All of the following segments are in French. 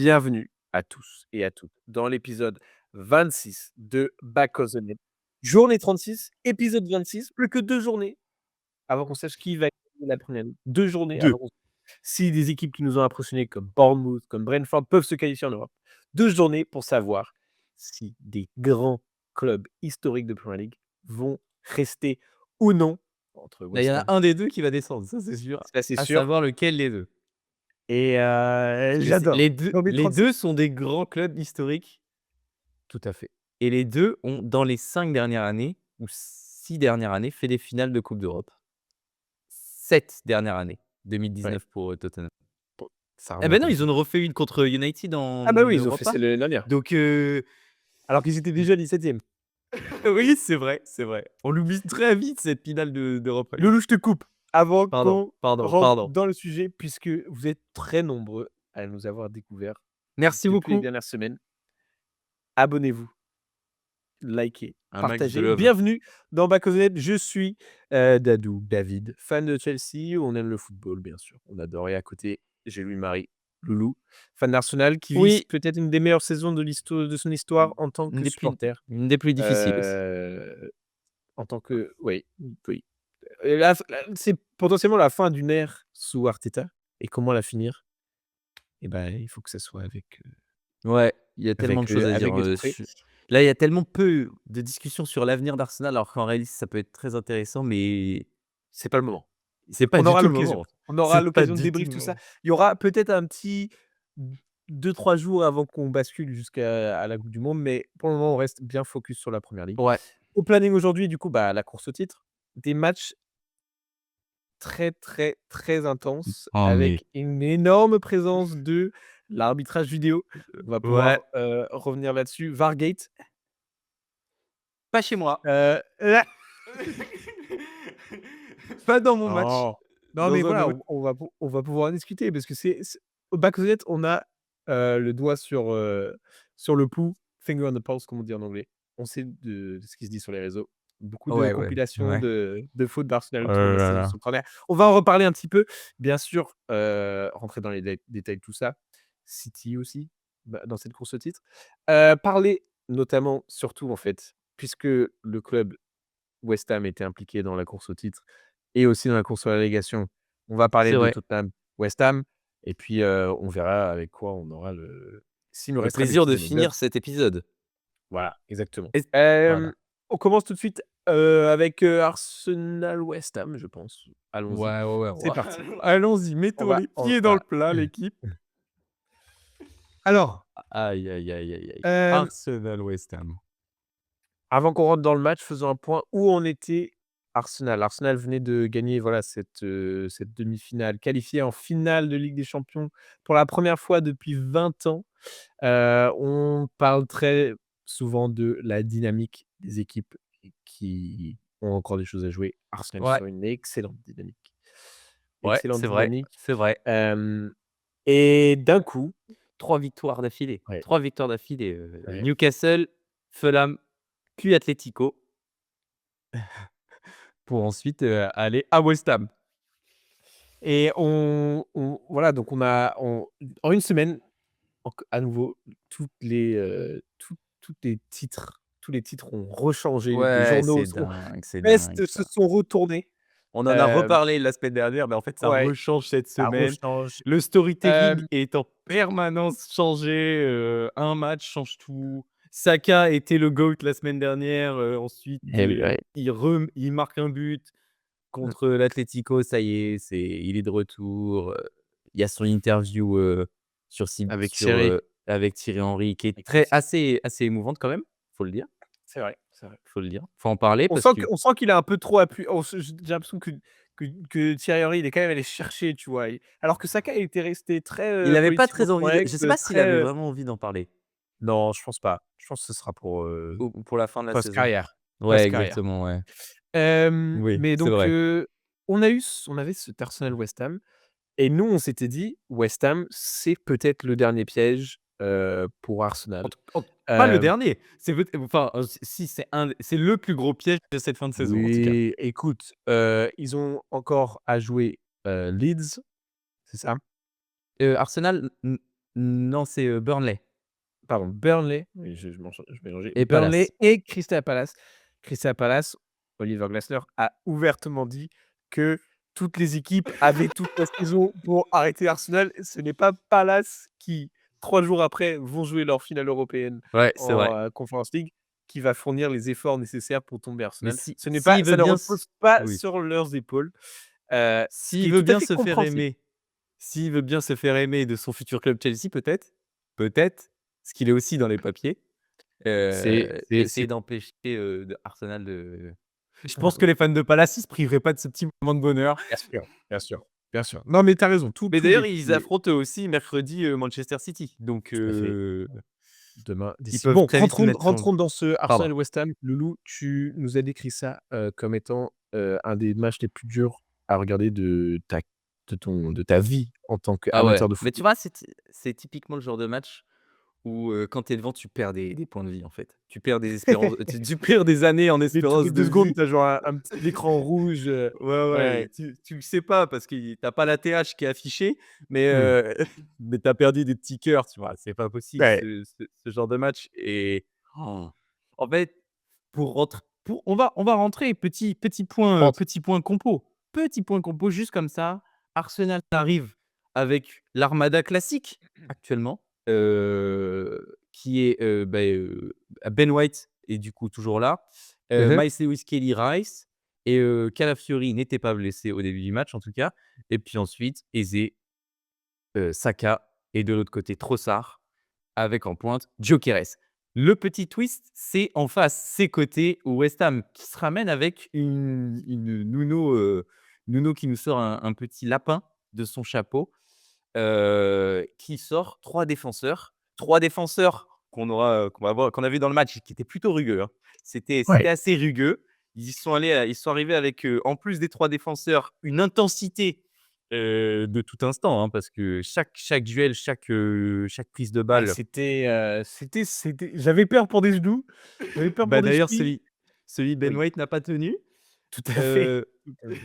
Bienvenue à tous et à toutes dans l'épisode 26 de Back of the Net. Journée 36, épisode 26, plus que 2 journées avant qu'on sache qui va gagner la Premier League. 2 journées 2. avant qu'on si des équipes qui nous ont impressionnés comme Bournemouth, comme Brentford peuvent se qualifier en Europe. 2 journées pour savoir si des grands clubs historiques de Premier League vont rester ou non entre Là, il y West en a Ham, un des 2 qui va descendre, ça c'est sûr, ça c'est à sûr savoir lequel des 2. et Parce que c'est j'adore. les 2 Journée les 36. 2 sont des grands clubs historiques Tout à fait. et les 2 ont, dans les 5 dernières années ou 6 dernières années, fait des finales de coupe d'Europe. 7 dernières années, Ouais. 2019 pour, Tottenham. Bon, ça Eh remonte ben non, un ils peu. en ont refait une contre United en Ah bah oui, ils ont fait Europa. celle de l'année dernière. Donc Alors qu'ils étaient déjà 17e. oui, c'est vrai, c'est vrai. On l'oublie très vite cette finale d'Europa League. Loulou, je te coupe avant Pardon, qu'on pardon, rentre pardon. dans le sujet, puisque vous êtes très nombreux à nous avoir découverts Merci depuis les beaucoup. dernières semaines. Abonnez-vous, likez, Un max de partagez. love. Bienvenue dans Back of the Net. Je suis Dadou, David, fan de Chelsea. On aime le football, bien sûr. On adore. Et à côté, j'ai Louis-Marie, Loulou, fan d'Arsenal, qui vit Oui, peut-être une des meilleures saisons de son histoire en tant une que des plus supporter. une des plus difficiles aussi. En tant que oui, oui. Et là, c'est potentiellement la fin d'une ère sous Arteta et comment la finir? Et ben, il faut que ça soit Ouais, il y a tellement de choses à dire, avec des trophées. su là, il y a tellement peu de discussions sur l'avenir d'Arsenal, alors qu'en réalité, ça peut être très intéressant, mais C'est pas le moment. c'est pas On du aura tout le l'occasion. moment. On aura C'est pas l'occasion de du tout débrief le tout ça. moment. Il y aura peut-être un petit 2-3 jours avant qu'on bascule jusqu'à la coupe du monde, mais pour le moment, on reste bien focus sur la première ligue. Ouais, Au planning aujourd'hui, du coup, bah, la course au titre, des matchs très, très, très intense oh mais avec une énorme présence de l'arbitrage vidéo. On va ouais, pouvoir, revenir là-dessus. VAR-gate, pas chez moi. là Pas dans mon match, non, non, mais dans un voilà, autre. on va pouvoir en discuter parce que c'est au back-of-the-net, on a, le doigt sur le pouls, finger on the pulse comme on dit en anglais. On sait de ce qui se dit sur les réseaux. Beaucoup de Ouais, ouais, compilations ouais. de fautes d'Arsenal Oh autour de la là saison là. sans corner. On va en reparler un petit peu. Bien sûr, rentrer dans les détails de tout ça. City aussi, bah, dans cette course au titre. Parler notamment, surtout en fait, puisque le club West Ham était impliqué dans la course au titre et aussi dans la course à la relégation. On va parler C'est de vrai. Tottenham, West Ham et puis, on verra avec quoi on aura s'il nous Le restera des plaisir petites de anecdotes. finir cet épisode. Voilà, exactement. Est voilà. On commence tout de suite, avec, Arsenal West Ham, je pense. Allons-y. Ouais, ouais, ouais, C'est parti. allons-y, mettons les On pieds dans le voilà. plat, l'équipe. Alors, Aïe, aïe, aïe, aïe, aïe. hem, Arsenal West Ham. avant qu'on rentre dans le match, faisons un point où en était Arsenal. Arsenal venait de gagner, voilà, cette demi-finale, qualifiée en finale de Ligue des Champions pour la première fois depuis 20 ans. On parle très souvent de la dynamique des équipes qui ont encore des choses à jouer. Arsenal Ouais, sur une excellente dynamique. ouais, Excellente c'est vrai, dynamique, c'est vrai. hem et d'un coup 3 victoires d'affilée. ouais, 3 victoires d'affilée, ouais. Newcastle, Fulham, puis Atlético, pour ensuite, aller à West Ham. Et on voilà, donc en une semaine, à nouveau, tous les titres ont rechangé, les Ouais, journaux c'est dingue presque se ça. sont retournés. On en a Hem, reparlé la semaine dernière, mais en fait, ça ouais, rechange cette ça semaine. rechange. Le storytelling Hem, est en permanence changé, un match change tout. Saka était le GOAT la semaine dernière, ensuite, eh oui, ouais. il marque un but Mmh. contre l'Atlético, ça y est, il est de retour, il y a son interview, Avec Thierry. avec Thierry Henry qui est Écoute, assez émouvante quand même, faut le dire, c'est vrai, c'est vrai. faut le dire. Faut en parler parce que On sent qu'il a un peu trop appuyé. J'ai l'impression que Thierry Henry, il est quand même allé chercher, tu vois? Alors que Saka, il était resté très, il avait pas politiquement très envie de correct, je sais pas s'il très, avait vraiment envie d'en parler, non, je pense pas. Je pense que ce sera pour, ou pour la fin de la saison. post-carrière. Ouais, Post-carrière. exactement, ouais. Oui, Mais c'est donc, vrai. on avait cet Arsenal West Ham et nous, on s'était dit: «West Ham, c'est peut-être le dernier piège, pour Arsenal». En pas le Hem, dernier, c'est peut enfin, si c'est le plus gros piège de cette fin de saison en tout cas. oui, écoute, ils ont encore à jouer, Leeds, c'est ça? Arsenal, Non, c'est, Burnley Pardon, Burnley, oui, je mélangeais, et Burnley Palace. et Crystal Palace. Crystal Palace, Oliver Glasner a ouvertement dit que toutes les équipes avaient toute la saison pour arrêter Arsenal. Ce n'est pas Palace qui, 3 jours après, vont jouer leur finale européenne Ouais, c'est en, vrai. Conference League, qui va fournir les efforts nécessaires pour tomber Mais Arsenal. si Ce n'est pas s'il ça veut ne bien s repose pas oui, sur leurs épaules, ce qui s'il est veut tout à bien fait se faire compréhensible. aimer s'il veut bien se faire aimer de son futur club Chelsea peut-être, parce qu'il est aussi dans les papiers, C'est essayer d'empêcher, de Arsenal de je pense que les fans de Palace, ils se priveraient pas de ce petit moment de bonheur. bien sûr, bien sûr, bien sûr. Non, mais tu as raison, Mais tous d'ailleurs, ils les affrontent eux aussi mercredi, Manchester City, donc tout à fait. Demain, ils d'ici peuvent bon, très vite mettre son rentrons dans ce pardon. Arsenal-West Ham. Loulou, tu nous as décrit ça, comme étant, un des matchs les plus durs à regarder de ta vie en tant Ah ouais, qu'amateur de mais tu football. vois, c'est typiquement le genre de match où, quand tu es devant, tu perds des points de vie, en fait. Tu perds des espérances tu perds des années en Mais toutes espérance les de 2 secondes, vie. tu as genre un petit écran rouge, Ouais, ouais, ouais. tu le sais pas parce que y tu pas la TH qui est affichée, mais Mmh. mais tu as perdu des petits cœurs, tu vois? C'est pas possible Ouais. ce genre de match et oh, en fait, pour on va rentrer Entre petit point compo juste comme ça. Arsenal arrive avec l'armada classique actuellement, qui est, Ben White est du coup toujours là, mmh Miles Lewis Kelly-Rice et Calafiori n'était pas blessé au début du match en tout cas et puis ensuite Eze, Saka et de l'autre côté Trossard avec en pointe Gyökeres. Le petit twist, c'est en face, ses côtés, West Ham qui se ramène avec une Nuno qui nous sort un petit lapin de son chapeau, qui sort 3 défenseurs. 3 défenseurs qu'on a vu dans le match, qui étaient plutôt rugueux, hein. C'était Ouais. assez rugueux. Ils sont arrivés avec, en plus des 3 défenseurs, une intensité, de tout instant, hein, parce que chaque duel, chaque prise de Ah, balle c'était j'avais peur pour des genoux, j'avais peur pour bah, des d'ailleurs chevilles. celui de Ben Oui, White n'a pas tenu, tout à fait, heu tout à fait.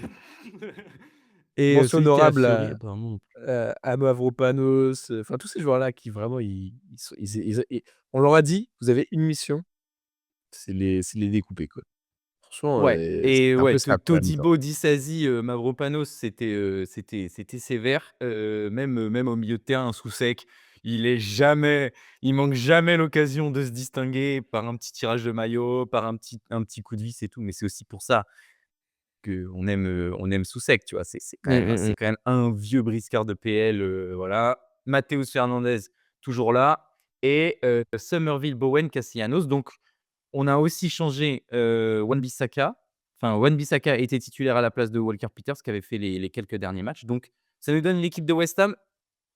et Mention celui de honorable Calafiori à apparemment non plus. Mavropanos, enfin tous ces joueurs-là qui vraiment ils sont ils on leur a dit: «Vous avez une mission, c'est les découper, quoi». Franchement, Ouais c'est et un ouais, peu ça, quoi, à mi-temps. Todibo, Disasi, Mavropanos, c'était sévère, même au milieu de terrain, Soucek, il manque jamais l'occasion de se distinguer par un petit tirage de maillot, par un petit coup de vis et tout, mais c'est aussi pour ça on aime Soucek, tu vois? Mmh, mmh C'est mh. quand même un vieux briscard de PL, voilà. Matheus Fernandes, toujours là et Summerville, Bowen, Castellanos donc on a aussi changé, Wan-Bissaka. Enfin, Wan-Bissaka était titulaire à la place de Walker Peters qui avait fait les quelques derniers matchs. Donc ça nous donne l'équipe de West Ham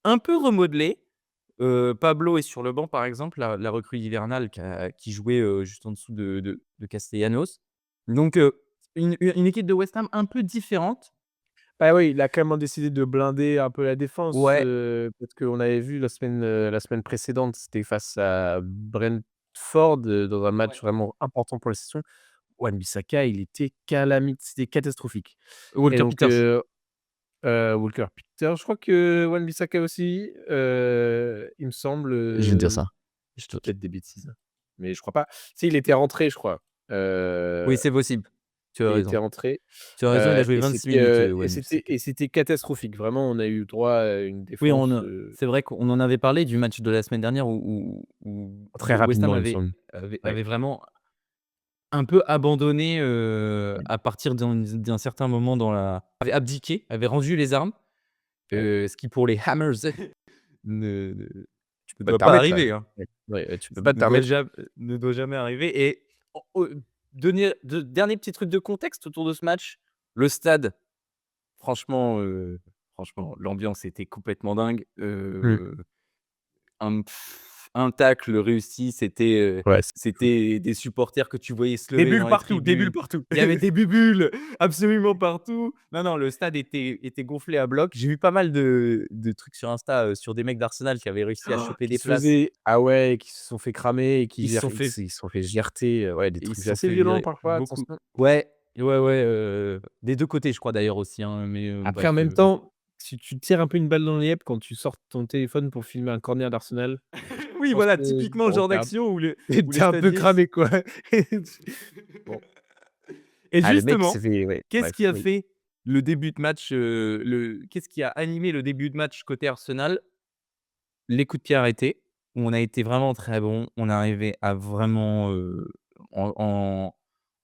un peu remodelée. Pablo est sur le banc, par exemple, la recrue hivernale qui jouait, juste en dessous de Castellanos. Donc une équipe de West Ham un peu différente. Bah, oui, il a quand même décidé de blinder un peu la défense, Ouais, parce qu'on avait vu la semaine précédente, c'était face à Brentford, dans un match ouais. vraiment important pour la saison. Wan-Bissaka, il était c'était catastrophique et Walker donc Peters. Walker Peters, je crois que Wan-Bissaka aussi, il me semble, Je viens de dire ça. je dis peut-être des bêtises, mais je crois pas. Tu sais, il était rentré, je crois, Oui, c'est possible. Tu as il était raison. rentré, Tu as raison, il a joué et 26 minutes, Wan-Bissaka. c'était catastrophique. Vraiment, on a eu droit à une Oui, défense, c'est vrai qu'on en avait parlé du match de la semaine dernière très où West Ham rapidement, il me semble. Ouais. avait vraiment un peu abandonné, Ouais, à partir d'un certain moment avait abdiqué, avait rendu les armes, ouais. ce qui pour les Hammers ne Tu peux ne pas te doit pas permettre ça. arriver, hein. Ouais, ouais, tu peux pas te permettre. Ne doit jamais arriver et dernier petit truc de contexte autour de ce match, le stade, franchement, franchement, l'ambiance était complètement dingue, Mmh. un tacle réussi, Ouais, c'est fou. c'était des supporters que tu voyais se Des lever dans bulles les partout, des bulles tribunes. partout. Il y avait des bubules absolument partout. Non, non, le stade était gonflé à bloc. J'ai vu pas mal de trucs sur Insta, sur des mecs d'Arsenal qui avaient réussi à choper Qui des se places. faisaient ah ouais, qui se sont fait cramer et Ils se sont fait ils se sont fait jerter, ouais, des ils trucs se sont assez fait violents virer parfois, beaucoup. attention. Ouais, ouais, ouais, des 2 côtés, je crois d'ailleurs aussi, hein, mais Après en bref, même temps si tu tires un peu une balle dans les yeux quand tu sors ton téléphone pour filmer un corner d'Arsenal, je Oui, pense voilà, que typiquement le on genre regarde d'action où et où tu les un peu stadiers cramé, quoi. Bon. et Ah, le mec justement, s'est fait ouais, qu'est-ce bref, qui a oui. fait le début de match, qu'est-ce qui a animé le début de match côté Arsenal? Les coups de pied arrêtés, où on a été vraiment très bon. On arrivait à vraiment,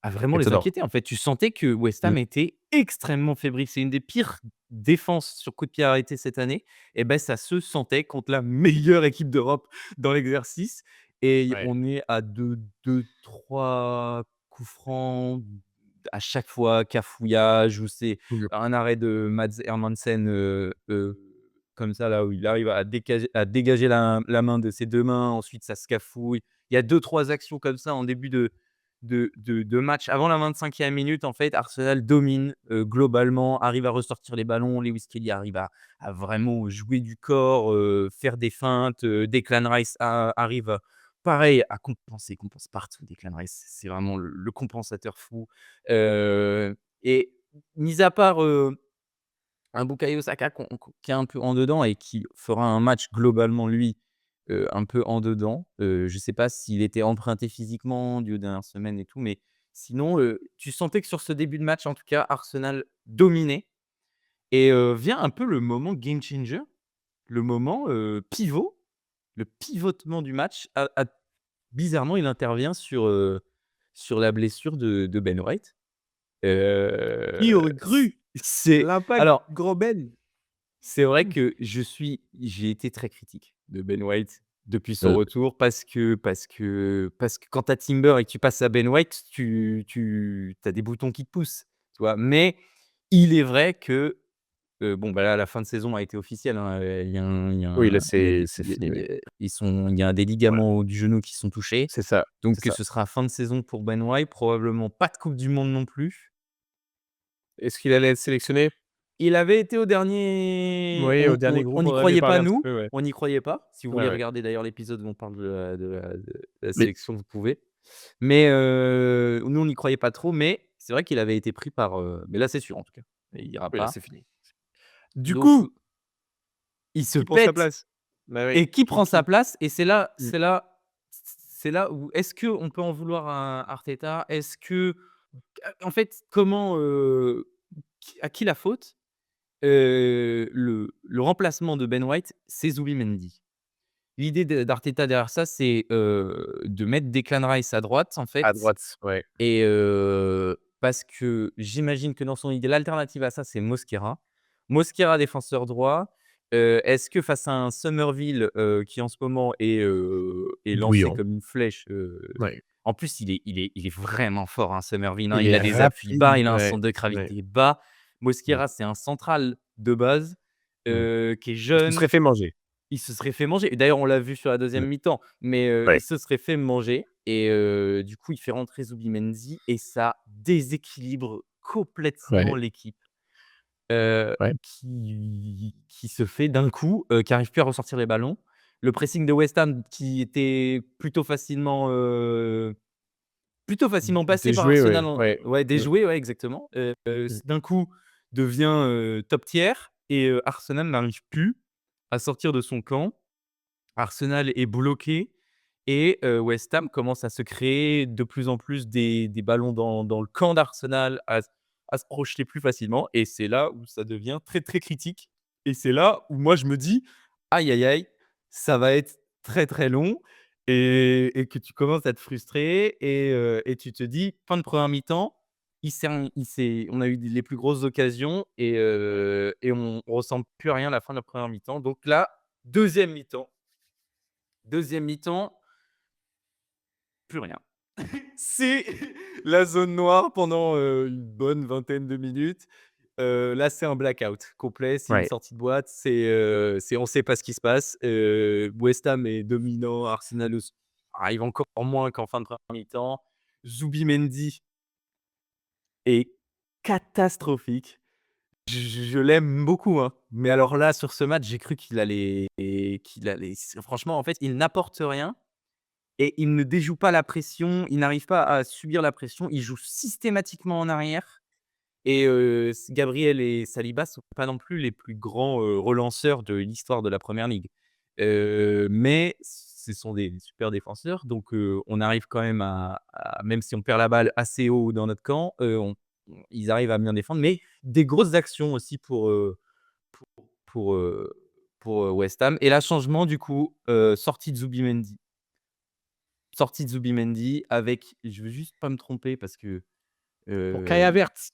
à vraiment les Étonnant. inquiéter, en fait. Tu sentais que West Mmh. Ham était extrêmement fébrile. C'est une des pires défenses sur coups de pied arrêtés cette année et ben ça se sentait contre la meilleure équipe d'Europe dans l'exercice et Ouais. on est à deux, trois coups francs à chaque fois, cafouillage ou c'est Mmh. un arrêt de Mats Hermansen, comme ça là, où il arrive à dégager la main de ses 2 mains, ensuite ça se cafouille. Il y a deux trois actions comme ça en début de match. Avant la 25e minute, en fait, Arsenal domine, globalement, arrive à ressortir les ballons. Lewis Kelly arrive à vraiment jouer du corps, faire des feintes, Declan Rice arrive, pareil à compenser, il compense partout Declan Rice. C'est vraiment le compensateur fou, et mis à part, un Bukayo Saka qui est un peu en dedans et qui fera un match globalement lui, un peu en dedans. Je sais pas s'il était emprunté physiquement dû aux dernières semaines et tout, mais sinon, tu sentais que sur ce début de match, en tout cas, Arsenal dominait et vient un peu le moment game changer, le moment, pivot, le pivotement du match. Bizarrement, il intervient sur la blessure de Ben White. Qui aurait C cru? c'est L'impact, alors Gros Ben. c'est vrai Mmh. que j'ai été très critique de Ben White depuis son Heu, retour parce que quand tu as Timber et que tu passes à Ben White, tu as des boutons qui te poussent, tu vois? Mais il est vrai que, bon, bah, là, la fin de saison a été officielle, hein, oui, là, il y a des c'est fini, oui. il y a des Ouais, ligaments du genou qui sont touchés, c'est ça, donc c'est ça. ce sera fin de saison pour Ben White, probablement pas de coupe du monde non plus. Est-ce qu'il allait être sélectionné? Il avait été au dernier Oui, au dernier on groupe, n'y on en avait croyait parlé pas un petit nous, peu, ouais. on n'y croyait pas. Si vous Ouais, voulez ouais. regarder d'ailleurs l'épisode où on parle de la Mais sélection, vous pouvez. Mais, nous on n'y croyait pas trop, mais c'est vrai qu'il avait été pris par, mais là c'est sûr en tout cas, il ira oui, là, pas. c'est fini. Du Donc, coup, il se qui prend sa pète place? Bah, oui, et qui prend sa qui? place? Et Mmh. c'est là où est-ce qu'on peut en vouloir à Arteta? Est-ce que en fait, comment, à qui la faute? Le remplacement de Ben White, c'est Zubimendi. L'idée d'Arteta derrière ça, c'est, de mettre Declan Rice à droite, en À fait droite, ouais. et parce que j'imagine que dans son idée, l'alternative à ça, c'est Mosquera. Mosquera, défenseur droit. Est-ce que face à un Summerville, qui en ce moment est lancé Bouillant. comme une flèche, Ouais. en plus il est vraiment fort, hein, Summerville, hein. Il Il est a des appuis bas, rapide, il a un ouais, centre de ouais. gravité bas. Mmh, Mosquera, c'est un central de base, mmh. qui est Il se jeune. serait fait manger. Il se serait fait manger et d'ailleurs on l'a vu sur la deuxième Mmh, mi-temps, mais il ouais, se serait fait manger et du coup il fait rentrer Zubimendi et ça déséquilibre complètement ouais, l'équipe, ouais. qui se fait d'un coup, qui arrive plus à ressortir les ballons. Le pressing de West Ham qui était plutôt facilement passé par Déjoué, Arsenal ouais, en ouais. ouais, Mmh, déjoué, ouais, exactement, mmh. d'un coup devient, top tier et Arsenal n'arrive plus à sortir de son camp. Arsenal est bloqué et West Ham commence à se créer de plus en plus des ballons dans le camp d'Arsenal, à se projeter plus facilement et c'est là où ça devient très, très critique et c'est là où moi je me dis: «Aïe, aïe, aïe, ça va être très, très long» et que tu commences à te frustrer et tu te dis: «Fin de première mi-temps, on a eu les plus grosses occasions et on ressent plus rien à la fin de la première mi-temps». Donc là, deuxième mi-temps. Deuxième mi-temps, plus rien. C'est la zone noire pendant, une bonne vingtaine de minutes. Là, c'est un blackout complet, c'est une Ouais, sortie de boîte, c'est on sait pas ce qui se passe. West Ham est dominant, Arsenal arrive encore moins qu'en fin de première mi-temps. Zubimendi est catastrophique. Je l'aime beaucoup, hein, mais alors là, sur ce match, j'ai cru qu'il allait franchement, en fait, il n'apporte rien. Et il ne déjoue pas la pression, il n'arrive pas à subir la pression, il joue systématiquement en arrière et Gabriel et Saliba sont pas non plus les plus grands, relanceurs de l'histoire de la Première Ligue. Mais ce sont des super défenseurs, donc on arrive quand même à même si on perd la balle assez haut dans notre camp, ils arrivent à bien défendre, mais des grosses actions aussi pour, heu, pour West Ham. Et là, changement du coup, sortie de Zubimendi. Sortie de Zubimendi avec, je veux juste pas me tromper parce que, Pour Kai heu, Havertz.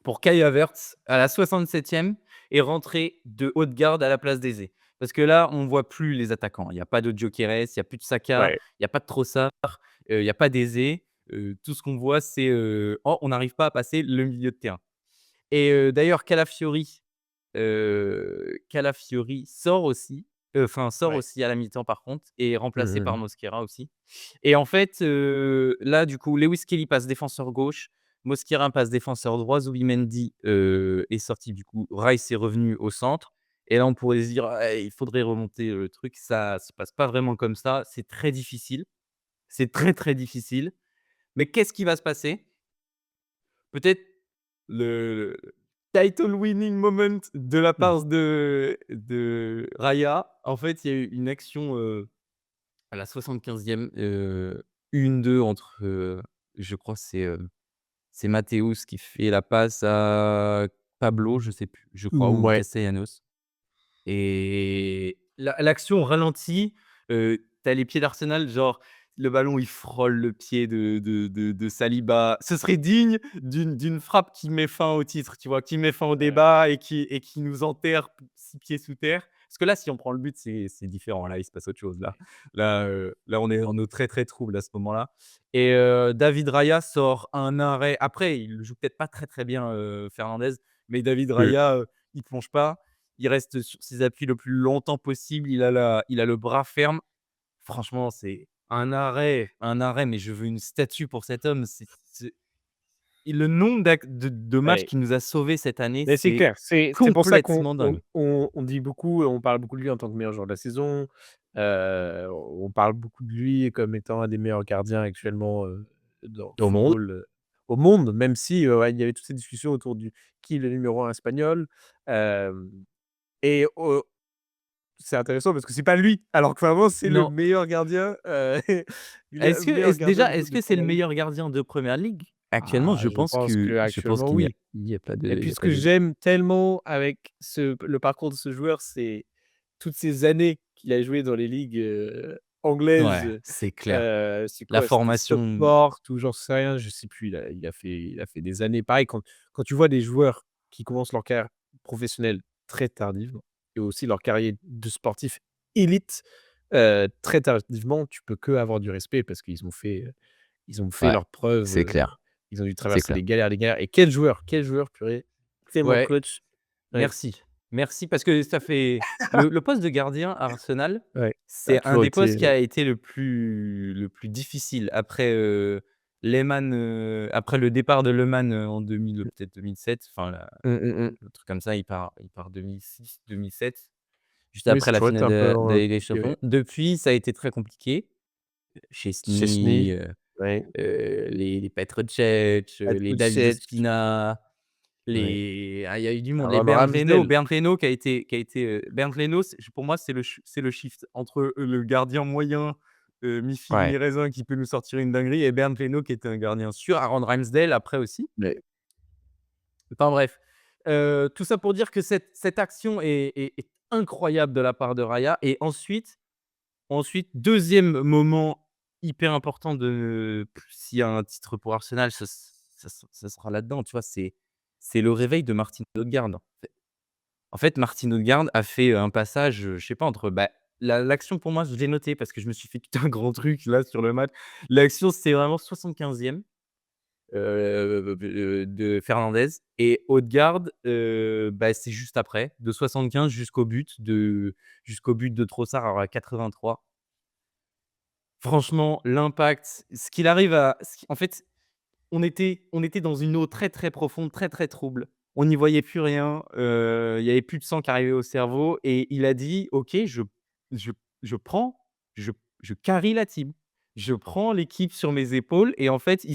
pour Kai Havertz à la 67e et rentrée de Ødegaard à la place d'Eze. Parce que là, on voit plus les attaquants. Il y a pas de Gyökeres, il y a plus de Saka, Ouais. il y a pas de Trossard, il y a pas d'Eze. Tout ce qu'on voit, c'est, oh, on n'arrive pas à passer le milieu de terrain. Et d'ailleurs Calafiori sort aussi, sort Ouais. aussi à la mi-temps par contre et est Mmh remplacé mh, par mmh. Mosquera aussi. Et en fait, là du coup, Lewis Kelly passe défenseur gauche, Mosquera passe défenseur droit, Zubimendi, est sorti du coup, Rice est revenu au centre et là on pourrait se dire: «Ah, il faudrait remonter le truc». Ça se passe pas vraiment comme ça, c'est très difficile, c'est très, très difficile. Mais qu'est-ce qui va se passer? Peut-être le title winning moment de la Mmh. part de Raya. En fait, il y a eu une action, à la 75e, 1-2 entre, je crois c'est Mathéus qui fait la passe à Pablo, je sais plus, je crois, ou Mouais. Castellanos. Et l'action ralentit, tu les pieds d'Arsenal, genre le ballon, il frôle le pied de Saliba. Ce serait digne d'une frappe qui met fin au titre, tu vois? Qui met fin au débat et qui nous enterre 6 pieds sous terre. Parce que là, si on prend le but, c'est différent. Là, il se passe autre chose. Là, on est en eau très, très trouble à ce moment-là. Et David Raya sort un arrêt. Après, il le joue peut-être pas très, très bien, Fernandez, mais David Mmh. Raya, il plonge pas. Il reste sur ses appuis le plus longtemps possible. Il a le bras ferme. Franchement, c'est un arrêt, mais je veux une statue pour cet homme. C'est et le nombre de matchs Ouais. qu'il nous a sauvés cette année, Mais c'est c'est clair, c'est pour ça qu'on complètement on dingue. on on dit beaucoup, on parle beaucoup de lui en tant que meilleur joueur de la saison. On parle beaucoup de lui comme étant un des meilleurs gardiens actuellement, dans le Au monde. football, au monde, même si, ouais, il y avait toutes ces discussions autour du qui est le numéro 1 espagnol. Hem et c'est intéressant parce que c'est pas lui, alors que vraiment c'est le Non. meilleur gardien, meilleur gardien de Est-ce de que c'est le première ligue. meilleur gardien de première ligue? Actuellement, Ah, je pense je pense qu'il oui. y a pas de Et il puis y a ce pas que de j'aime tellement avec le parcours de ce joueur, c'est toutes ces années qu'il a joué dans les ligues, ouais, anglaises. c'est clair. C'est La quoi? C'était formation Stockport ou j'en sais rien, je sais plus. Il a fait des années. Pareil, quand tu vois des joueurs qui commencent leur carrière professionnelle très tardivement et aussi leur carrière de sportif élite, très tardivement, tu peux qu'avoir du respect parce qu'ils ont fait ouais, leurs preuves, c'est clair, ils ont dû c'est traverser clair. des galères et quel joueur purée, tellement Ouais. clutch. Ouais, Merci. Merci parce que ça fait le poste de gardien à Arsenal, ouais, ça a c'est un toujours des postes été, qui a été le plus difficile après, Lehmann, après le départ de Lehmann, en 2000, peut-être 2007, enfin la mmh, mmh mh. un truc comme ça, il part 2006-2007, juste Oui, après c'est la toujours été finale un peu de la Ligue des compliqué, ouais. Champions. Depuis, ça a été très compliqué. Szczęsny, Szczęsny, ouais, les Petr Cech, les David Matusek, Ospina. ouais, Il y a eu du monde. Les Aaron Bernd Leno, Ramsdale. Bernd Leno Bernd Leno, pour moi, c'est le shift entre, le gardien moyen, mi-figue, Ouais, mi-raisin qui peut nous sortir une dinguerie et Bernd Leno qui était un gardien sûr. Aaron Ramsdale après aussi. mais Enfin bref, tout ça pour dire que cette action est incroyable de la part de Raya. Et ensuite 2e moment hyper important s'il y a un titre pour Arsenal, ça sera là-dedans, tu vois? C'est le réveil de Martin Ødegaard. En fait, Martin Ødegaard a fait un passage, je sais pas entre, bah, l'action pour moi, je l'ai noté parce que je me suis fait tout un grand truc là sur le match. L'action, c'est vraiment 75e, de Fernandez et Ødegaard, bah, c'est juste après, de 75 jusqu'au but de Trossard à 83. Franchement, l'impact, ce qu'il arrive à ce qui en fait, on était dans une eau très, très profonde, très, très trouble. On n'y voyait plus rien, il y avait plus de sang qui arrivait au cerveau et il a dit: «OK, je je prends, je je carry la team. je prends l'équipe sur mes épaules et en fait,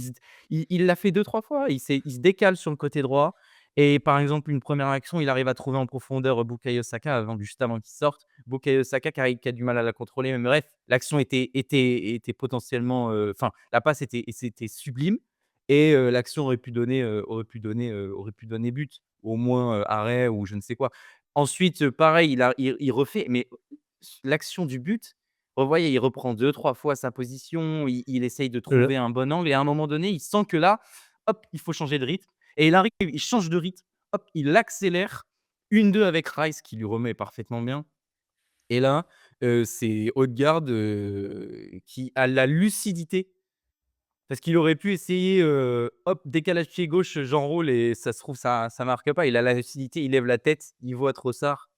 il l'a fait deux trois fois. Il se décale sur le côté droit et par exemple, une première action, il arrive à trouver en profondeur, Bukayo Saka juste avant qu'il sorte. Bukayo Saka qui a du mal à la contrôler, mais bref, l'action était potentiellement, enfin, la passe c'était sublime et l'action aurait pu donner but, au moins, arrêt ou je ne sais quoi. Ensuite, pareil, il refait, mais l'action du but, vous voyez, il reprend deux trois fois sa position, il essaye de Heu, trouver un bon angle et à un moment donné, il sent que là, hop, il faut changer de rythme et il arrive, il change de rythme, hop, il accélère, 1-2 avec Rice qui lui remet parfaitement bien et là, c'est Odegaard, qui a la lucidité parce qu'il aurait pu essayer, hop, décalage pied gauche, j'enroule et ça se trouve ça marque pas. Il a la lucidité, il lève la tête, il voit Trossard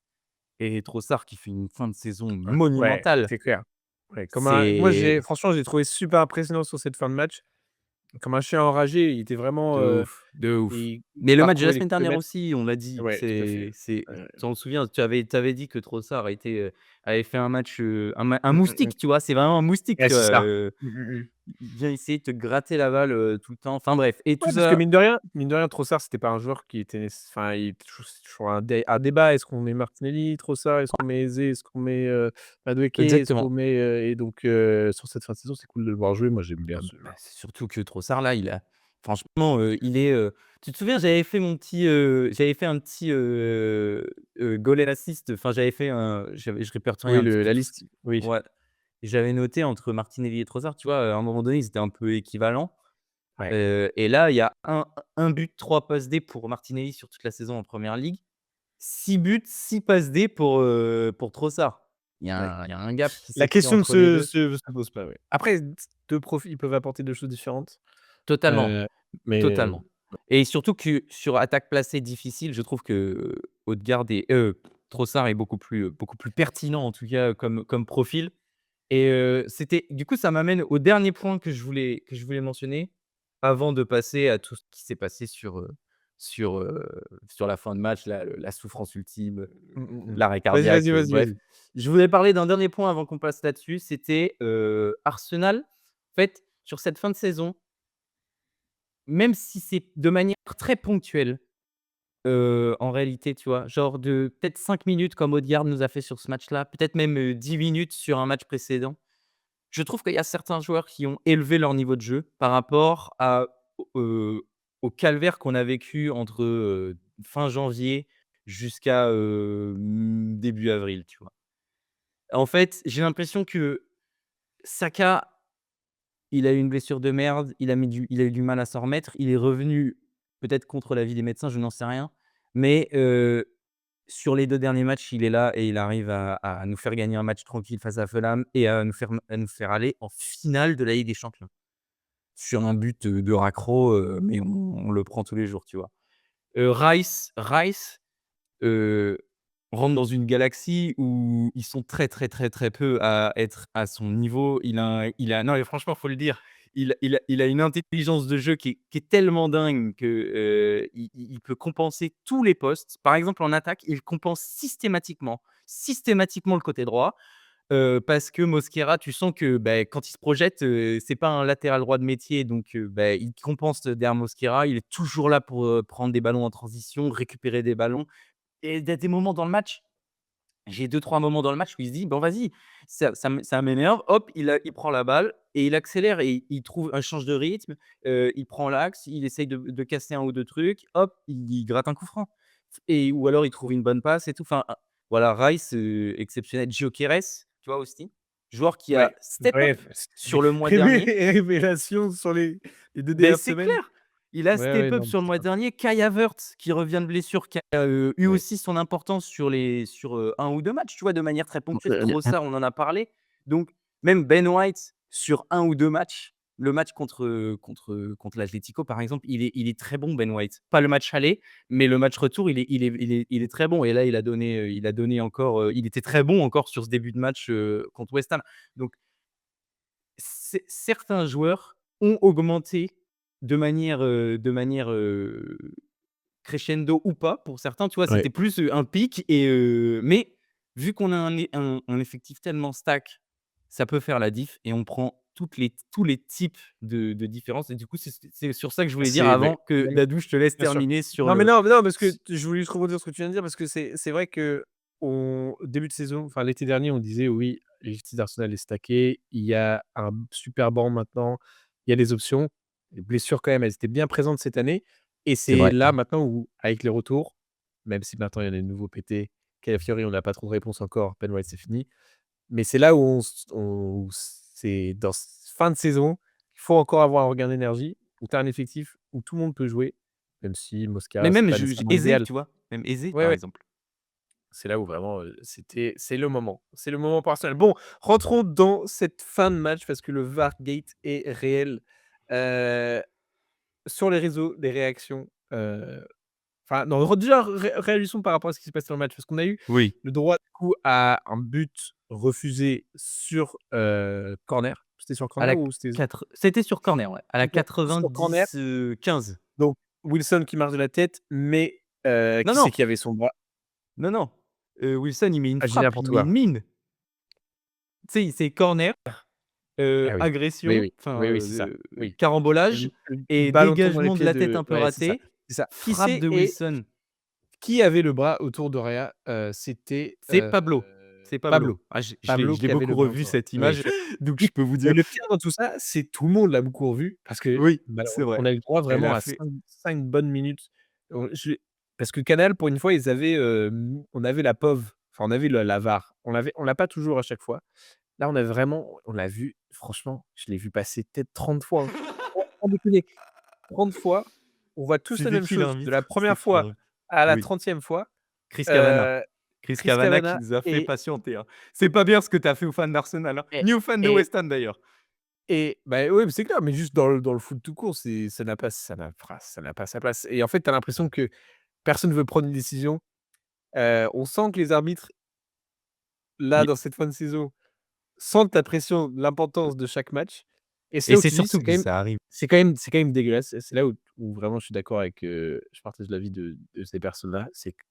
et Trossard qui fait une fin de saison ouais, monumentale. c'est clair. Ouais, moi C'est j'ai trouvé super impressionnant sur cette fin de match. Comme un chien enragé, il était vraiment, de ouf, de ouf. il Mais le match de la parcourait les semaine dernière kilomètres. aussi, on l'a dit, Ouais, tout à fait. c'est tu Ouais. t'en souviens, tu avais dit que Trossard avait fait un match, un Mmh, mmh mh. moustique, tu vois? C'est vraiment un moustique, Ouais, tu c'est vois? ça. Mmh, mmh mh. Il vient essayer de te gratter la balle, tout le temps. Enfin bref et tout Ouais, parce que ça mine de rien, Trossard, c'était pas un joueur qui était enfin, il c'est toujours un débat. Est-ce qu'on met Martinelli, Trossard? Est-ce qu'on met Eze? Est-ce qu'on met, Madueke? Est-ce qu'on exactement. met, et donc sur cette fin de saison, c'est cool de le voir jouer. Moi, j'aime bien ce Bah, joueur. c'est surtout que Trossard là, il a franchement, il est, tu te souviens, j'avais fait un petit, goal and assist, enfin je répertoriais Oui, un petit le peu la tout ce liste, oui. ouais et j'avais noté entre Martinelli et Trossard, tu vois, à un moment donné, ils étaient un peu équivalents, Ouais. et là, il y a un but, 3 passes D pour Martinelli sur toute la saison en première ligue. 6 buts, 6 passes D pour Trossard. Ouais. Il y a un gap qui La s'est créé question ne entre les se 2. se pose pas, ouais. Après, 2 profils peuvent apporter 2 choses différentes, Totalement. heu, mais Totalement et surtout que sur attaque placée difficile, je trouve que Ødegaard Trossard est beaucoup plus pertinent en tout cas comme profil et c'était du coup ça m'amène au dernier point que je voulais mentionner avant de passer à tout ce qui s'est passé sur, heu, sur la fin de match, la souffrance ultime, mmh, mmh mh. l'arrêt Vas-y, cardiaque, vas-y, vas-y, bref. vas-y. Je voulais parler d'un dernier point avant qu'on passe là-dessus, c'était, Arsenal. En fait, sur cette fin de saison, même si c'est de manière très ponctuelle, en réalité, tu vois? Genre de peut-être 5 minutes comme Odegaard nous a fait sur ce match-là, peut-être même, 10 minutes sur un match précédent. Je trouve qu'il y a certains joueurs qui ont élevé leur niveau de jeu par rapport au calvaire qu'on a vécu entre, fin janvier jusqu'à, début avril, tu vois? En fait, j'ai l'impression que Saka, il a eu une blessure de merde, il a eu du mal à s'en remettre. Il est revenu peut-être contre l'avis des médecins, je n'en sais rien. Mais, sur les 2 derniers matchs, il est là et il arrive à nous faire gagner un match tranquille face à Fulham et à nous faire aller en finale de la Ligue des Champions. Sur un but, de raccro, mais on le prend tous les jours, tu vois? Rice, heu, rentre dans une galaxie où ils sont très, très, très, très peu à être à son niveau. Non mais franchement, faut le dire, il a une intelligence de jeu qui est tellement dingue que, il peut compenser tous les postes. Par exemple, en attaque, il compense systématiquement le côté droit. Parce que Mosquera, tu sens que, beh, quand il se projette, c'est pas un latéral droit de métier donc beh, il compense derrière Mosquera. Il est toujours là pour, prendre des ballons en transition, récupérer des ballons et il y a des moments dans le match, j'ai deux trois moments dans le match où il se dit: «Bon vas-y, ça m'énerve». Hop, il prend la balle et il accélère et il trouve un change de rythme, il prend l'axe, il essaye de casser un ou 2 trucs, hop, il gratte un coup franc et ou alors il trouve une bonne passe et tout. Enfin, voilà, Rice, exceptionnel. Gyökeres, tu vois aussi? Joueur qui a Ouais, step up bref, sur le mois dernier. révélation sur les 2 Beh, dernières c'est semaines. clair! Il a Ouais, step ouais, up non, mais sur le c'est mois ça. dernier. Kai Havertz qui revient de blessure, qui a, eu Ouais. aussi son importance sur 1 ou 2 matchs, tu vois? De manière très ponctuelle. Trossard, on en a parlé. Donc même Ben White sur un ou 2 matchs, le match contre l'Atlético par exemple, il est très bon Ben White. Pas le match aller, mais le match retour, il est très bon et là il a donné encore, il était très bon encore sur ce début de match, contre West Ham. Donc certains joueurs ont augmenté de manière crescendo ou pas pour certains, tu vois? Ouais. C'était plus, un pic et mais vu qu'on a un effectif tellement stack, ça peut faire la diff et on prend tous les types de différences et du coup, c'est sur ça que je voulais dire C'est avant beh, que non, mais Dadou, je te laisse bien sûr. terminer sur Non, mais le non, mais non, parce que s je voulais juste rebondir sur ce que tu viens de dire parce que c'est vrai qu'au début de saison, enfin l'été dernier, on disait: «Oui, l'effectif d'Arsenal est stacké, il y a un super banc maintenant, il y a des options». Les blessures quand même, elles étaient bien présentes cette année et c'est c'est vrai. là maintenant où, avec les retours, même si maintenant il y en a de nouveaux pétés, Calafiori, on n'a pas trop de réponse encore, Ben White, c'est fini. Mais c'est là où c'est dans fin de saison, il faut encore avoir un regain d'énergie, où tu as un effectif où tout le monde peut jouer, même si Mais Mosquera, c'est même pas je nécessairement Eze, l'idéal. tu vois? Même Eze, Ouais, par ouais, exemple. c'est là où vraiment, c'est le moment. C'est le moment pour Arsenal. Bon, rentrons dans cette fin de match parce que le VAR gate est réel. Heu, sur les réseaux, des réactions, enfin non, déjà réagissons par rapport à ce qui s'est passé dans le match, parce qu'on a eu Oui. le droit du coup à un but refusé sur, corner. C'était sur À corner la ou c'était C'était sur corner, ouais. À la sur corner? 90, 15. Donc Wilson qui marche de la tête, mais Non, qui c'est non, qui avait son bras? non, non, Wilson, il met une Ah, je dis frappe, il n'importe met une quoi. mine. Tu sais, c'est corner, Ah oui. Oui, agression, oui. enfin, Oui, oui, c'est ça. Oui. carambolage Le et ballon tombe dans les dégagement de pieds la tête de un peu ouais, c'est ça. raté, C'est ça. Qui frappe c'est de et Wilson. qui avait le bras autour de Raya? C'était, C'est Pablo, c'est Pablo. Pablo. Ah, Pablo je l'ai qui avait beaucoup le bras revu autour. cette Oui. image, donc Oui, je peux vous mais dire le pire dans tout ça, c'est tout le monde l'a beaucoup revu parce que oui, c'est malheureux vrai. on a eu le droit Elle vraiment a à fait 5 bonnes minutes. Parce que Canal, pour une fois, ils avaient, on avait la POV, enfin, on avait la VAR. On l'a pas toujours à chaque fois. Là, on l'a vu, franchement, je l'ai vu passer peut-être 30 fois, hein. Sans déconner, 30 fois, on voit tous la c'était même qui chose de la l'arbitre? C'était première qui fois l'arbitre? à la Oui. 30e fois, Chris Cavana. heu, Chris Chris Cavana qui Cavana nous a fait et patienter, hein. C'est pas bien ce que tu as fait aux fans d'Arsenal, hein, et ni aux fans de et West Ham d'ailleurs. bah, oui, mais c'est clair, mais juste dans le foot tout court, ça n'a pas sa place et en fait, tu as l'impression que personne veut prendre une décision. On sent que les arbitres, là, Oui dans cette fin de saison, sentent la pression, l'importance de chaque match et c'est et là où c'est tu dis: surtout que ça arrive. c'est quand même dégueulasse» et c'est là où vraiment je suis d'accord avec, je partage l'avis de ces personnes-là, c'est que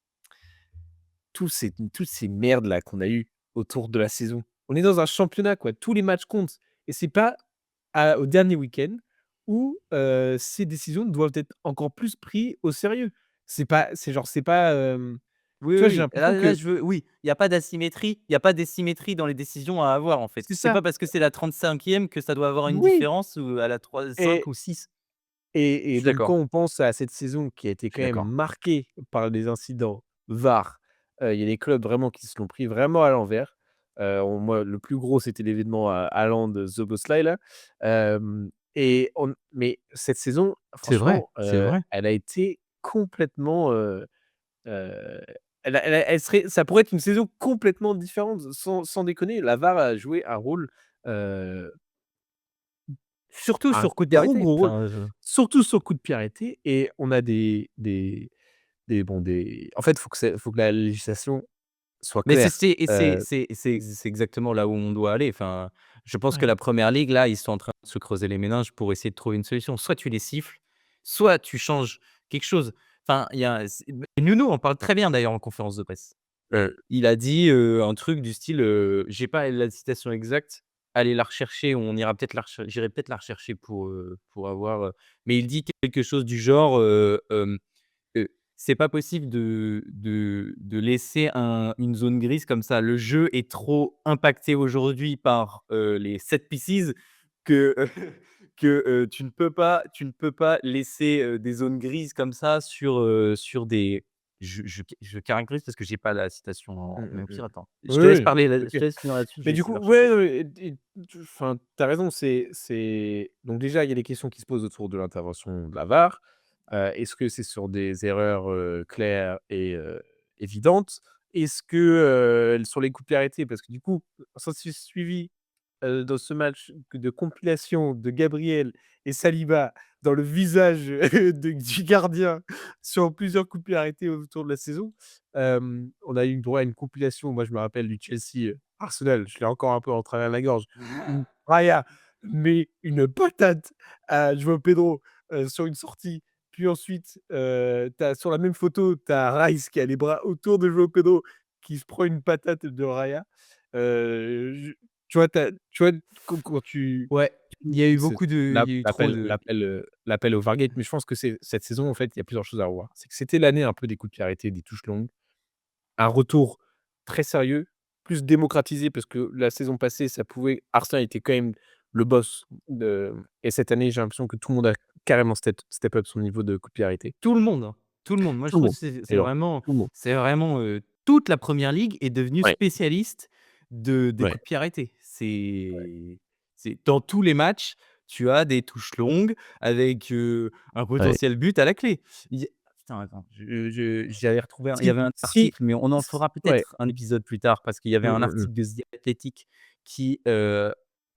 toutes ces merdes-là qu'on a eues autour de la saison. On est dans un championnat, quoi, tous les matchs comptent et c'est pas au dernier week-end où, ces décisions doivent être encore plus prises au sérieux. C'est pas, Oui, tu oui, vois, j'ai oui. l'impression que Oui, il y a pas d'asymétrie, il y a pas d'asymétrie dans les décisions à avoir, en fait. c'est C'est ça. pas parce que c'est la 35e que ça doit avoir une Oui différence ou à la 3, 5 et ou 6. Je et suis donc quand d'accord, on pense à cette saison qui a été je quand suis même d'accord. marquée par des incidents VAR, il y a des clubs vraiment qui se l'ont pris vraiment à l'envers. Moi, le plus gros, c'était l'événement à Haaland-Szoboszlai là, mais cette saison, C'est vrai, franchement, c'est vrai. elle a été complètement, heu, elle serait ça pourrait être une saison complètement différente, sans déconner. La VAR a joué un rôle, heu, Surtout un sur coup de pied gros, arrêté. gros rôle, Enfin, je surtout sur coup de pied arrêté et on a des en fait, faut que la législation soit mais claire. c'est exactement là où on doit aller. Enfin, je pense que Ouais. la Première Ligue, là, ils sont en train de se creuser les méninges pour essayer de trouver une solution. Soit tu les siffles, soit tu changes quelque chose. Enfin, il y a c'est Nuno en parle très bien d'ailleurs en conférence de presse. Il a dit, un truc du style, j'ai pas la citation exacte, allez la rechercher, on ira peut-être la recher j'irai peut-être la rechercher pour avoir, mais il dit quelque chose du genre, c'est pas possible de laisser une zone grise comme ça. Le jeu est trop impacté aujourd'hui par, les set pieces que que, tu ne peux pas laisser, des zones grises comme ça sur des je caractérise parce que j'ai pas la citation Mmh, mais mmh, au mmh. pire, attends, je Oui, te laisse oui, parler là je OK. te laisse finir là-dessus, je Mais vais du essayer coup, de la ouais, rechercher. ouais, enfin, tu as raison, donc déjà, il y a des questions qui se posent autour de l'intervention de la VAR. Est-ce que c'est sur des erreurs, claires et évidentes? Est-ce que, sur les coups de pied arrêtés? Parce que du coup, ça s'est suivi, dans ce match de compilation de Gabriel et Saliba dans le visage, du gardien sur plusieurs coups de pied arrêtés autour de la saison. On a eu droit à une compilation, moi je me rappelle du Chelsea, Arsenal, je l'ai encore un peu en travers de la gorge, où Raya met une patate à João Pedro, sur une sortie. Puis ensuite, sur la même photo, tu as Rice qui a les bras autour de João Pedro, qui se prend une patate de Raya. tu vois, quand tu Ouais, il y a eu beaucoup de il y a eu trop de l'appel au VAR gate, mais je pense que c'est cette saison, en fait, il y a plusieurs choses à revoir. C'est que c'était l'année un peu des coups de pied arrêtés, des touches longues, un retour très sérieux, plus démocratisé parce que la saison passée, ça pouvait Arsenal était quand même le boss de et cette année, j'ai l'impression que tout le monde a carrément step up son niveau de coups de pied arrêtés. tout le monde, hein, tout le monde. Moi, je Tout le trouve que monde, c'est et c'est alors vraiment tout le monde. c'est vraiment, toute la première ligue est devenue Ouais, spécialiste des ouais, coups de pied arrêtés. C'est dans tous les matchs, tu as des touches longues avec, un ouais. potentiel but à la clé. Il y Putain, attends, j'avais retrouvé il y avait un Si article, mais on en fera ouais. peut-être un épisode plus tard parce qu'il y avait Mmh, un mmh mh. article de The Athletic qui,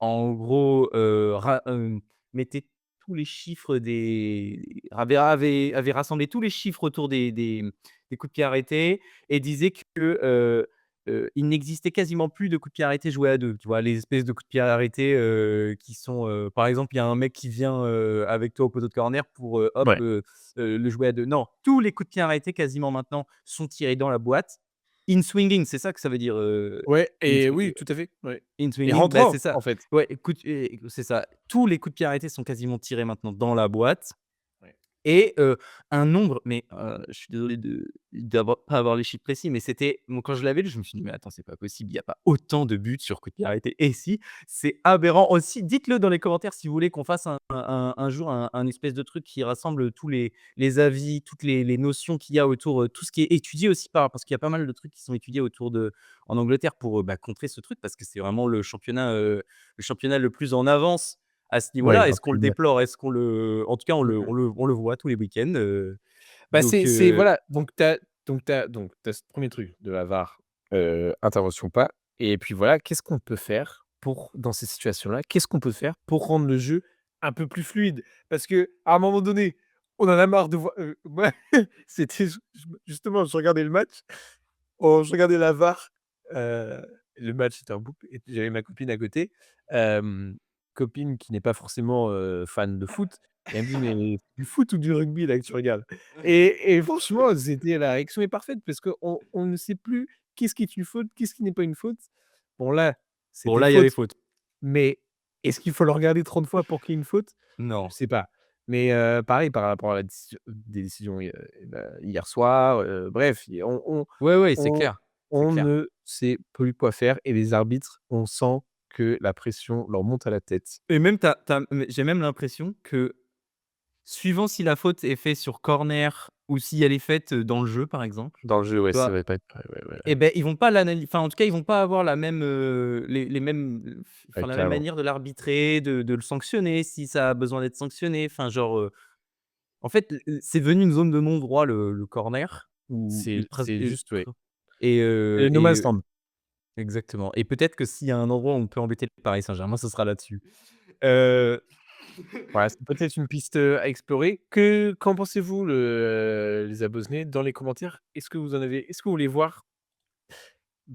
en gros, mettait tous les chiffres avait rassemblé tous les chiffres autour des coups de pied arrêtés et disait que, il n'existait quasiment plus de coups de pied arrêtés joués à 2. Tu vois? Les espèces de coups de pied arrêtés, qui sont, par exemple, il y a un mec qui vient, avec toi au poteau de corner pour, hop, Ouais, le jouer à 2. Non, tous les coups de pied arrêtés quasiment maintenant sont tirés dans la boîte. In swinging, c'est ça que ça veut dire, ouais in et swi oui, tout à fait, ouais in et swinging, bah, c'est rentrant, ça. en fait. Ouais, écoute, c'est ça. Tous les coups de pied arrêtés sont quasiment tirés maintenant dans la boîte Ouais. et un nombre mais je suis désolé pas avoir les chiffres précis, mais c'était bon, quand je l'avais lu, je me suis dit: «Mais attends, c'est pas possible, il y a pas autant de buts sur coup de pied arrêté» et si, c'est aberrant aussi. Dites-le dans les commentaires si vous voulez qu'on fasse un jour un espèce de truc qui rassemble tous les avis, toutes les notions qu'il y a autour, tout ce qui est étudié aussi parce qu'il y a pas mal de trucs qui sont étudiés autour de en Angleterre pour, bah, contrer ce truc parce que c'est vraiment le championnat le plus en avance à ce Ouais, niveau-là. dans Est-ce tous qu'on les le matchs. déplore? Est-ce qu'on le en tout cas, Mmh mh. on le voit tous les week-ends, Bah, donc c'est voilà, donc tu as ce 1er truc de la VAR, intervention ou pas et puis voilà, qu'est-ce qu'on peut faire pour dans ces situations-là, qu'est-ce qu'on peut faire pour rendre le jeu un peu plus fluide? Parce qu'à un moment donné, on en a marre de voir, moi, c'était justement, je regardais le match, je regardais la VAR, heu, le match était en boucle et puis j'avais ma copine à côté, copine qui n'est pas forcément, fan de foot et elle me dit: «Mais du foot ou du rugby là que tu regardes?» Et franchement, c'était la réaction est parfaite parce qu'on ne sait plus qu'est-ce qui est une faute, qu'est-ce qui n'est pas une faute. Bon là, bon c'était là, il y avait faute, faute. mais est-ce qu'il faut le regarder 30 fois pour qu'il y ait une faute? Je Non. sais pas. Mais pareil par rapport à la des décisions, hier soir, bref, il Ouais, ouais, c'est on clair, c'est on clair. ne sait plus quoi faire et les arbitres, on sent que la pression leur monte à la tête. Et même j'ai même l'impression que suivant si la faute est faite sur corner ou si elle est faite, dans le jeu, par exemple, Dans le jeu, ouais, tu ça vois? va pas être ouais, ouais, ouais, Et beh, ils vont pas enfin, en tout cas, ils vont pas avoir la même, les mêmes, ouais, enfin, la même carrément. manière de l'arbitrer, de le sanctionner si ça a besoin d'être sanctionné. Enfin, genre, en fait, c'est devenu une zone de non-droit le corner où il pres C'est juste, ouais. No et man's land. exactement et peut-être que s'il y a un endroit où on peut embêter le Paris Saint-Germain, ce sera là-dessus. Heu, Voilà, c'est peut-être une piste, à explorer. Qu'en pensez-vous les abonnés dans les commentaires? Est-ce que vous voulez voir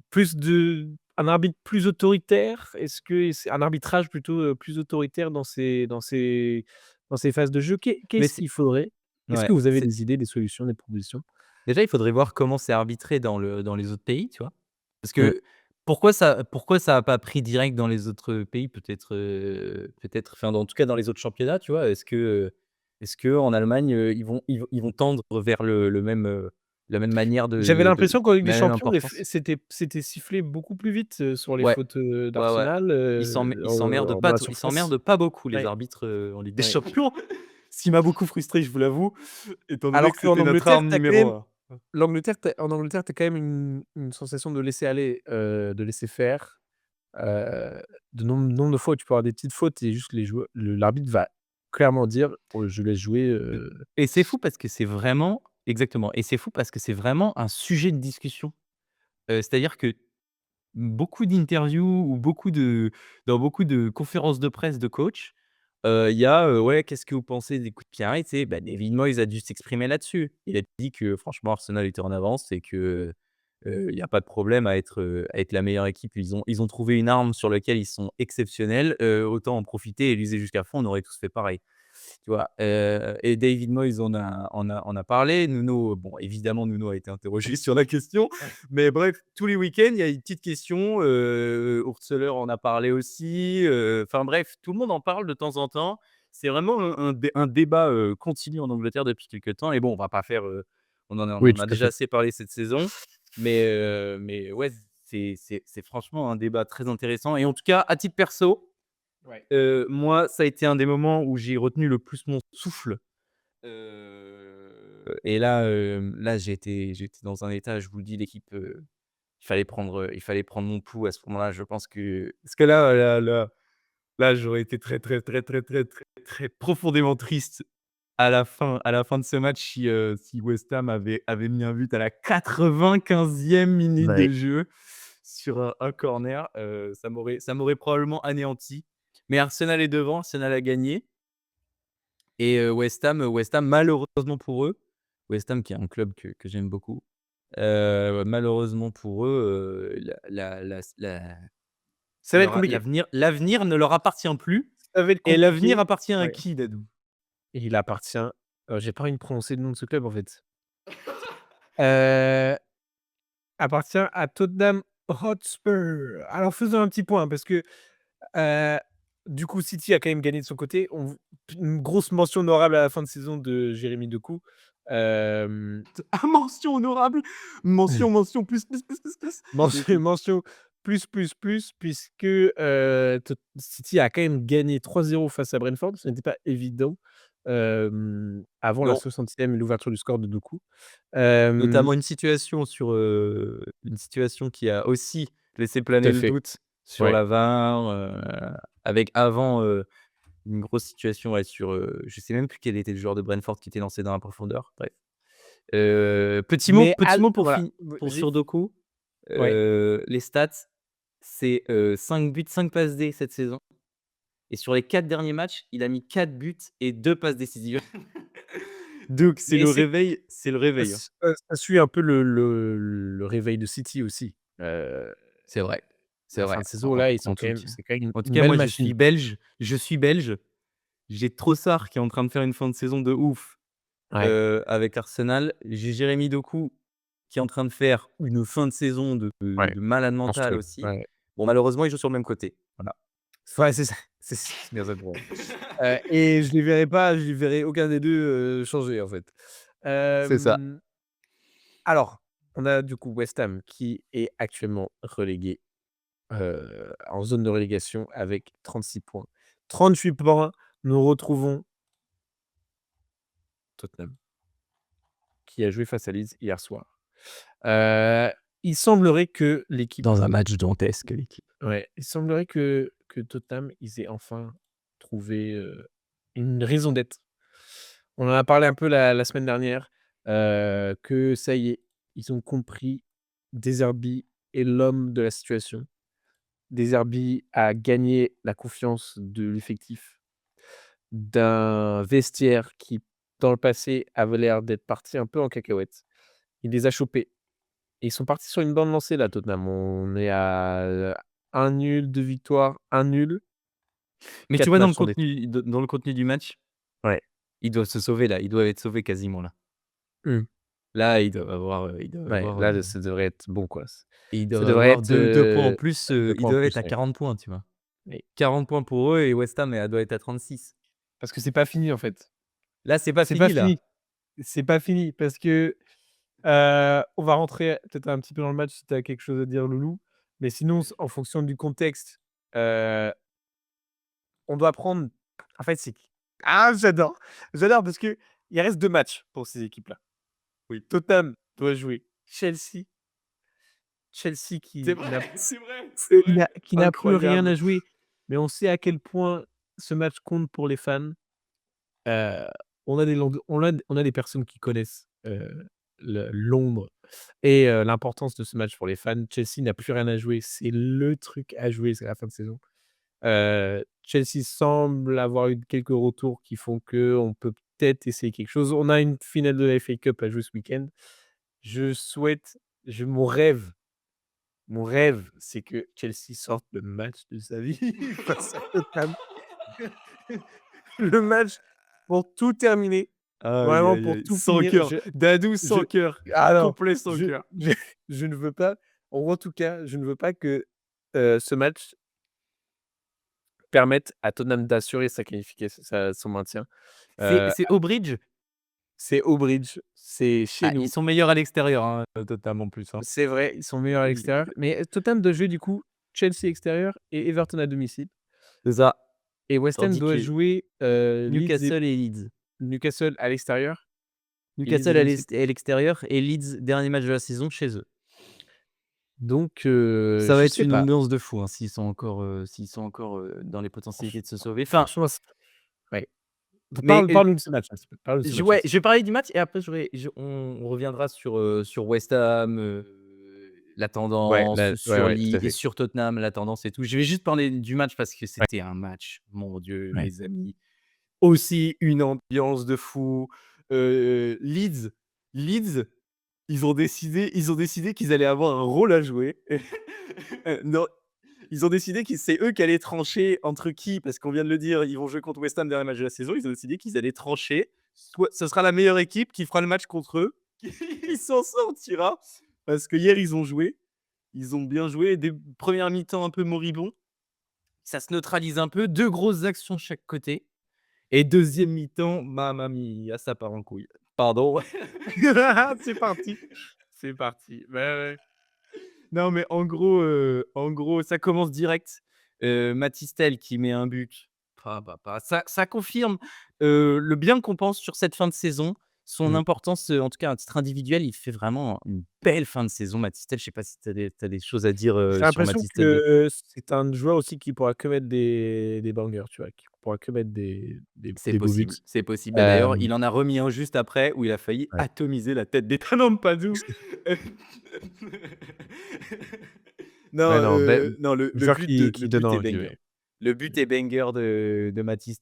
plus de un arbitre plus autoritaire? Est-ce que c'est un arbitrage plutôt, plus autoritaire dans ces phases de jeu? mais Qu'est-ce c'est qu'il faudrait? Est-ce ouais, que vous avez c'est des idées, des solutions, des propositions? déjà, il faudrait voir comment c'est arbitré dans les autres pays, tu vois? Parce Mmh. que pourquoi ça a pas pris direct dans les autres pays? Peut-être, enfin, en tout cas, dans les autres championnats, tu vois? Est-ce qu'en Allemagne, ils vont tendre vers le même, la même manière J'avais l'impression qu'en Ligue des la même Champions, les f importance? c'était sifflé beaucoup plus vite, sur les Ouais, fautes, ouais, ouais. d'Arsenal, dans la Ils surface. s'emmerdent pas beaucoup les Ouais, arbitres, en Ligue des ouais. Champions. Ce qui m'a beaucoup frustré, je vous l'avoue, étant donné Alors que qu'en c'était notre Angleterre, arme tu as quand numéro même un. en Angleterre, tu as quand même une sensation de laisser aller, de laisser faire. Heu, de nombre de fois où tu peux avoir des petites fautes et juste les joueurs l'arbitre va clairement dire: «Oh, je laisse jouer», Et c'est fou parce que c'est vraiment exactement et c'est fou parce que c'est vraiment un sujet de discussion. C'est-à-dire que beaucoup d'interviews ou dans beaucoup de conférences de presse de coach, il y a, «Ouais, qu'est-ce que vous pensez des coups de pied arrêtés?» Bah, David Moyes a dû s'exprimer là-dessus. Il a dit que franchement Arsenal était en avance et que, il y a pas de problème à être la meilleure équipe. Ils ont trouvé une arme sur laquelle ils sont exceptionnels, autant en profiter et l'user jusqu'à fond, on aurait tous fait pareil. Tu vois? Et David Moyes en a parlé. Nuno, bon, évidemment, Nuno a été interrogé sur la question, mais bref, tous les week-ends, il y a une petite question. Hurtzeler en a parlé aussi. Enfin bref, tout le monde en parle de temps en temps. C'est vraiment un débat continu en Angleterre depuis quelque temps. Et bon, on va pas faire. On Oui, en tout a à déjà fait. assez parlé cette saison, mais ouais, c'est franchement un débat très intéressant. Et en tout cas, à titre perso, Ouais. moi, ça a été un des moments où j'ai retenu le plus mon souffle. Et là, j'étais dans un état, je vous le dis, l'équipe, il fallait prendre mon pouls à ce moment-là. Je pense que parce que là, j'aurais été très, très, très, très, très, très, très profondément triste à la fin de ce match si West Ham avait mis un but à la 95e minute de Ouais. jeu sur un corner. Ça m'aurait probablement anéanti. Mais Arsenal est devant, Arsenal a gagné. Et West Ham, malheureusement pour eux, West Ham qui est un club que j'aime beaucoup, malheureusement pour eux, la Ça va être leur compliqué. l'avenir ne leur appartient plus. Ça va être Et l'avenir compliqué. appartient à Ouais. qui, Dadou? Et il appartient, j'ai pas envie de prononcer le nom de ce club, en fait. Heu, appartient à Tottenham Hotspur. Alors faisons un petit point parce que, heu, du coup, City a quand même gagné de son côté. Une grosse mention honorable à la fin de saison de Jérémy Doku. Hem, Ah, mention honorable, mention, plus. OK. mention plus puisque, City a quand même gagné 3-0 face à Brentford. Ce n'était pas évident, avant la Non, 60e et l'ouverture du score de Doku. notamment une situation qui a aussi laissé Tout planer à le fait, doute sur ouais. la VAR, avec avant, une grosse situation, ouais, je sais même plus quel était le joueur de Brentford qui était lancé dans la profondeur, bref. Petit mot Mais petit mot pour voilà, sur vas-y. Doku, Ouais. les stats, c'est, 5 buts, 5 passes D cette saison, et sur les 4 derniers matchs, il a mis 4 buts et 2 passes décisives. Donc c'est Mais le réveil, c'est le réveil, hein. ça suit un peu le réveil de City aussi. C'est vrai, c'est La fin vrai. de saison En là, ils sont en quand tout même cas c'est quand même en tout une cas, belle moi, machine. je suis belge, j'ai Trossard qui est en train de faire une fin de saison de ouf, Ouais, avec Arsenal. J'ai Jérémy Doku qui est en train de faire une fin de saison ouais, de malade mental monstrueux, aussi. ouais. Bon, malheureusement, ils jouent sur le même côté. Voilà. Ouais, c'est ça, c'est bien ça pour moi. Et je les verrai aucun des 2 changer en fait. C'est ça. Hem, alors, on a du coup West Ham qui est actuellement relégué, en zone de relégation avec 36 points. 38 points, nous retrouvons Tottenham qui a joué face à Leeds hier soir. Heu, il semblerait que l'équipe Dans un match dantesque, l'équipe. ouais, il semblerait que Tottenham, ils aient enfin trouvé, une raison d'être. On en a parlé un peu la semaine dernière, que ça y est, ils ont compris De Zerbi est l'homme de la situation. De Zerbi a gagné la confiance de l'effectif, d'un vestiaire qui, dans le passé, avait l'air d'être parti un peu en cacahuète. Il les a chopés et ils sont partis sur une bonne lancée là, Tottenham. On est à 1 nul, 2 victoires, 1 nul, Mais tu 4 vois, matchs sans défaite. dans le contenu du match, Ouais. ils doivent se sauver là, ils doivent être sauvés quasiment là. Mmh. Là, ils doivent Ouais, avoir, là, ça devrait être bon, quoi. ils Ça doivent devrait avoir être, 2 points en plus, 2 ils points en doivent être plus, à ouais. 40 points, tu vois? Oui. 40 points pour eux et West Ham, elle doit être à 36. Parce que c'est pas fini, en fait. Là, c'est pas C'est pas fini là. fini. C'est pas fini parce que, on va rentrer peut-être un petit peu dans le match si tu as quelque chose à dire, Loulou. Mais sinon, en fonction du contexte, heu, on doit prendre en fait, c'est j'adore! J'adore parce qu'il reste 2 matchs pour ces équipes-là. Oui. Tottenham doit jouer Chelsea. Chelsea C'est qui n'a vrai, c'est vrai, c'est vrai. qui n'a plus rien Incroyable. à jouer, mais on sait à quel point ce match compte pour les fans. Heu, on a des personnes qui connaissent, le Londres et l'importance de ce match pour les fans. Chelsea n'a plus rien à jouer, c'est le truc à jouer, c'est la fin de saison. Chelsea semble avoir eu quelques retours qui font qu'on peut peut-être essayer quelque chose. On a une finale de la FA Cup à jouer ce week-end. Je souhaite je mon rêve, c'est que Chelsea sorte le match de sa vie face à Tottenham. Le match pour tout terminer, Aïe, vraiment aïe, pour aïe, tout sans finir, cœur. Dadou je sans cœur, ah non, complet sans je cœur. je je ne veux pas, en tout cas, je ne veux pas que, ce match permette à Tottenham d'assurer sa qualification son maintien. C'est Heu, c'est au bridge? c'est au Bridge, c'est chez Ah, ils nous. sont meilleurs à l'extérieur, hein, Tottenham en plus, hein. C'est vrai, ils sont meilleurs à Ils l'extérieur, mais Tottenham doit jouer du coup Chelsea extérieur et Everton à domicile, C'est ça. et West Ham Tandis doit que jouer, Leeds et Newcastle et Leeds. Newcastle à l'extérieur et Leeds à Newcastle domicile. à l'extérieur et Leeds, dernier match de la saison chez eux. Donc Ça va je être sais une pas. ambiance de fou, hein, s'ils sont encore, dans les Franch potentialités de se sauver. Enfin, franchement, ouais. mais, Parle-nous de ce match un petit peu. Parle de ce je match un ouais, petit je vais parler du match et après on reviendra sur West Ham, la peu. Ouais, tendance, là ouais, sur ouais, tout à Leeds et fait. sur Tottenham, la tendance et tout. Je vais juste parler du match parce que Ouais, c'était un match, mon Dieu, ouais. mes amis, aussi une ambiance de fou. Leeds Leeds, ils ont décidé qu'ils allaient avoir un rôle à jouer. Non, ils ont décidé que c'est eux qui allaient trancher entre qui, parce qu'on vient de le dire, ils vont jouer contre West Ham dernier match de la saison. Ils ont décidé qu'ils allaient trancher. Soit ce sera la meilleure équipe qui fera le match contre eux, qui s'en sortira. Parce que hier, ils ont joué. Ils ont bien joué. Des premières mi-temps un peu moribond. Ça se neutralise un peu. Deux grosses actions de chaque côté. Et deuxième mi-temps, mamma mia, ça part en couille. Pardon. C'est parti, c'est parti. Ouais, ouais. Non, mais en gros, ça commence direct. Mathys qui met un but. Ça confirme, le bien qu'on pense sur cette fin de saison, son Mmh. importance, en tout cas à titre individuel, il fait vraiment une belle fin de saison, Mathys. Je sais pas si tu as des choses à dire, J'ai sur l'impression Mathys de que c'est un joueur aussi qui pourra que mettre des bangers, tu vois? Qui pourra que mettre des beaux buts. c'est possible. Bah, d'ailleurs, Hem, il en a remis un juste après où il a failli ouais. atomiser la tête d'Ethan Ampadu. Ouais, Non, non, non, joueur qui le donne but est envie, banger. ouais. Le but est banger de Mathys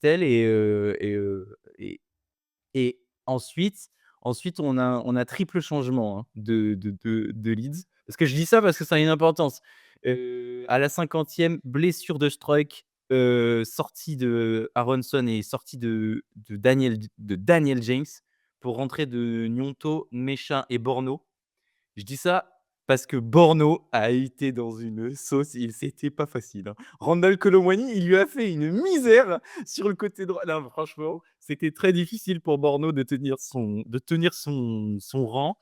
et ensuite on a triple changement, hein, de Leeds. Parce que je dis ça parce que ça a une importance. À la 50e, blessure de Struijk, sortie de Aronson et sortie de Daniel James pour rentrer de Gnonto, Méchin et Borno. Je dis ça parce que Borno a été dans une sauce, c'était pas facile, hein. Randal Kolo Muani, il lui a fait une misère sur le côté droit. Non, franchement, c'était très difficile pour Borno de tenir son rang,